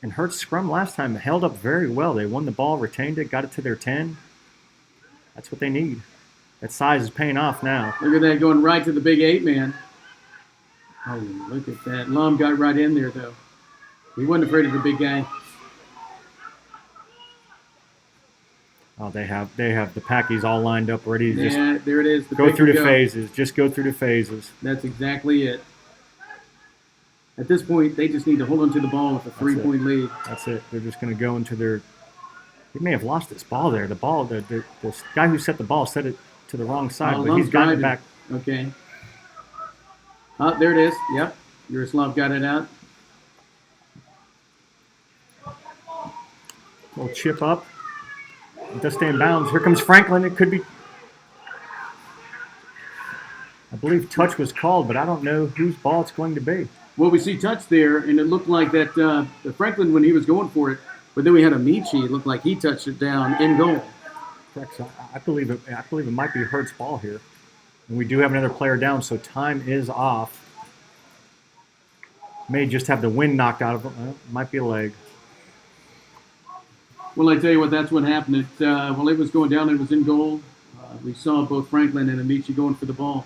And Hurt's scrum last time held up very well. They won the ball, retained it, got it to their 10. That's what they need. That size is paying off now. Look at that, going right to the big 8 man. Oh, look at that. Lum got right in there, though. He wasn't afraid of the big guy. Oh, they have the Packies all lined up, ready to just there it is. go through the phases. Just go through the phases. That's exactly it. At this point, they just need to hold on to the ball with a 3-point lead. That's it. They're just going to go into their. They may have lost this ball there. The ball, the guy who set the ball set it to the wrong side, but he's gotten it back. Okay. Oh, there it is. Yep. Yaroslav got it out. Little chip up. It does stay in bounds. Here comes Franklin. It could be. I believe touch was called, but I don't know whose ball it's going to be. Well, we see touch there, and it looked like that the Franklin when he was going for it, but then we had Amici. It looked like he touched it down in goal. Correct. So I believe it might be Hurt's ball here, and we do have another player down, so time is off. May just have the wind knocked out of him. Well, might be a leg. Well, I tell you what, that's what happened. While it was going down, it was in goal. We saw both Franklin and Amici going for the ball.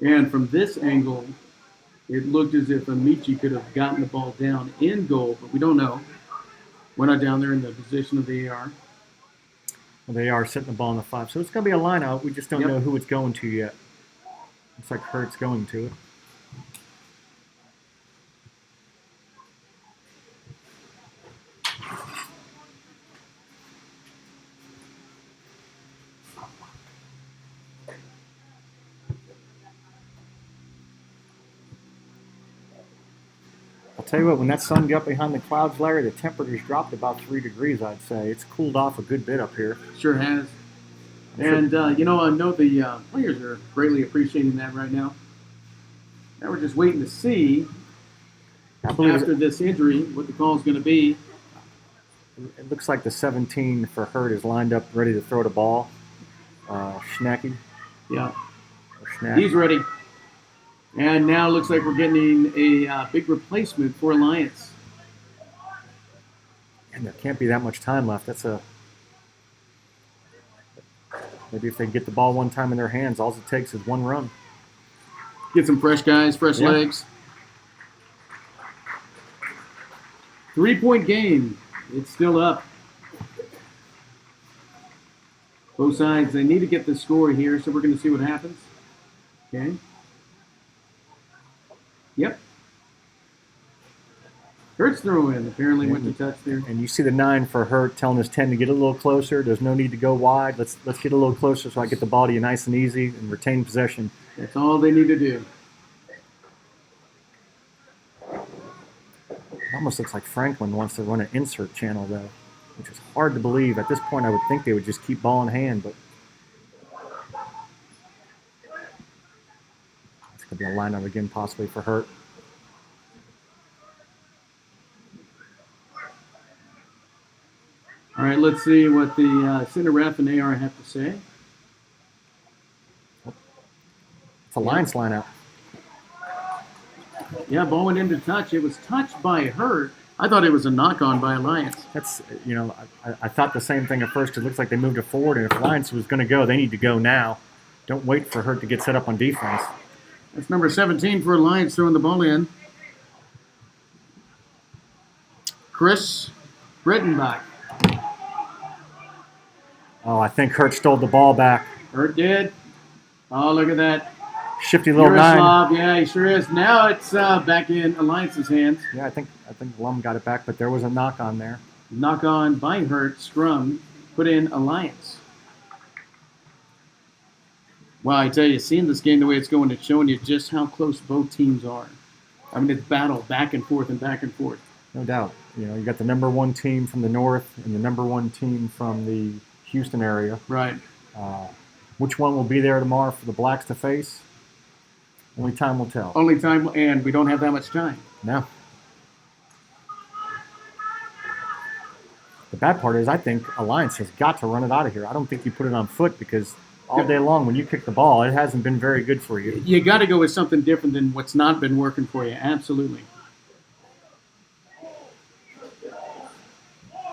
And from this angle, it looked as if Amici could have gotten the ball down in goal, but we don't know. We're not down there in the position of the AR. Well, they are setting the ball in the 5. So it's going to be a line out. We just don't know who it's going to yet. Looks like Hurt's going to it. I'll tell you what, when that sun got behind the clouds, Larry, the temperatures dropped about 3 degrees, I'd say. It's cooled off a good bit up here. Sure has. And, I know the players are greatly appreciating that right now. Now we're just waiting to see, after this injury, what the call is going to be. It looks like the 17 for Hurt is lined up, ready to throw the ball. Schnacky. Yeah. Schnack. He's ready. And now it looks like we're getting a big replacement for Alliance. And there can't be that much time left. Maybe if they get the ball one time in their hands, all it takes is one run. Get some fresh guys, fresh legs. 3-point game. It's still up. Both sides, they need to get the score here, so we're going to see what happens. Okay. Yep. Hurt's throw in. Apparently went to touch there. And you see the 9 for Hurt telling us 10 to get a little closer. There's no need to go wide. Let's get a little closer so I get the ball to you nice and easy and retain possession. That's all they need to do. It almost looks like Franklin wants to run an insert channel, though, which is hard to believe. At this point, I would think they would just keep ball in hand, but it's going to be a lineup again, possibly for Hurt. All right, let's see what the center ref and AR have to say. It's a Lions lineup. Yeah, ball went into touch. It was touched by Hurt. I thought it was a knock-on by Alliance. That's, I thought the same thing at first. It looks like they moved it forward, and if Alliance was going to go, they need to go now. Don't wait for Hurt to get set up on defense. That's number 17 for Alliance throwing the ball in. Chris Brittenbach. Oh, I think Hurt stole the ball back. Hurt did. Oh, look at that. Shifty little 9. Yaroslav, yeah, he sure is. Now it's back in Alliance's hands. Yeah, I think Lum got it back, but there was a knock on there. Knock on by Hurt, scrum, put in Alliance. Wow, I tell you, seeing this game the way it's going, it's showing you just how close both teams are. I mean, it's battle back and forth and back and forth. No doubt. You know, you got the number 1 team from the north and the number 1 team from the Houston area. Right. Which one will be there tomorrow for the Blacks to face? Only time will tell. Only time, and we don't have that much time. No. The bad part is I think Alliance has got to run it out of here. I don't think you put it on foot because all day long when you kick the ball, it hasn't been very good for you. You got to go with something different than what's not been working for you. Absolutely.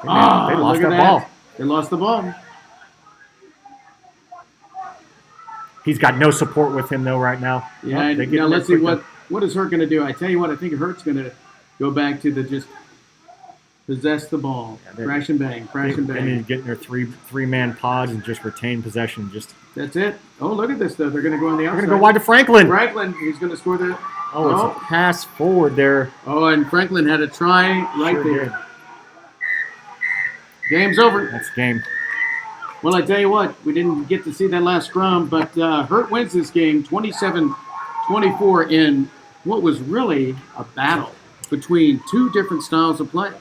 They lost that ball. They lost the ball. He's got no support with him though right now. Yeah. Now let's see what is Hurt going to do. I tell you what, I think Hurt's going to go back to the just possess the ball, crash and bang, crash and bang. They need to get in their three-man pods and just retain possession. That's it. Oh, look at this though. They're going to go on the outside. They're going to go wide to Franklin. Franklin, he's going to score the. Oh, it's a pass forward there. Oh, and Franklin had a try right there. Did. Game's over. That's game. Well, I tell you what, we didn't get to see that last scrum, but Hurt wins this game 27-24 in what was really a battle between two different styles of play.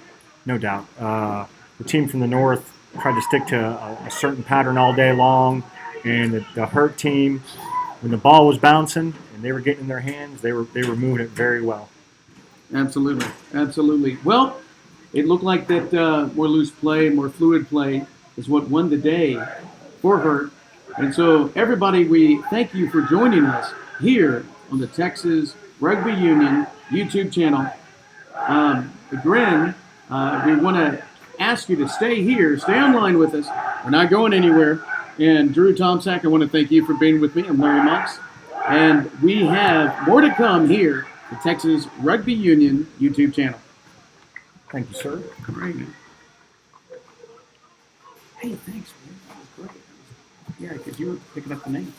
No doubt. The team from the north tried to stick to a certain pattern all day long, and the Hurt team, when the ball was bouncing and they were getting in their hands, they were moving it very well. Absolutely, absolutely. Well, it looked like that more loose play, more fluid play is what won the day for Hurt. And so, everybody, we thank you for joining us here on the Texas Rugby Union YouTube channel. Again, we want to ask you to stay here, stay online with us. We're not going anywhere. And Drew Tomczak, I want to thank you for being with me. I'm Larry Monks. And we have more to come here, the Texas Rugby Union YouTube channel. Thank you, sir. All right, man. Hey, thanks, man. That was great. Yeah, because you were picking up the name.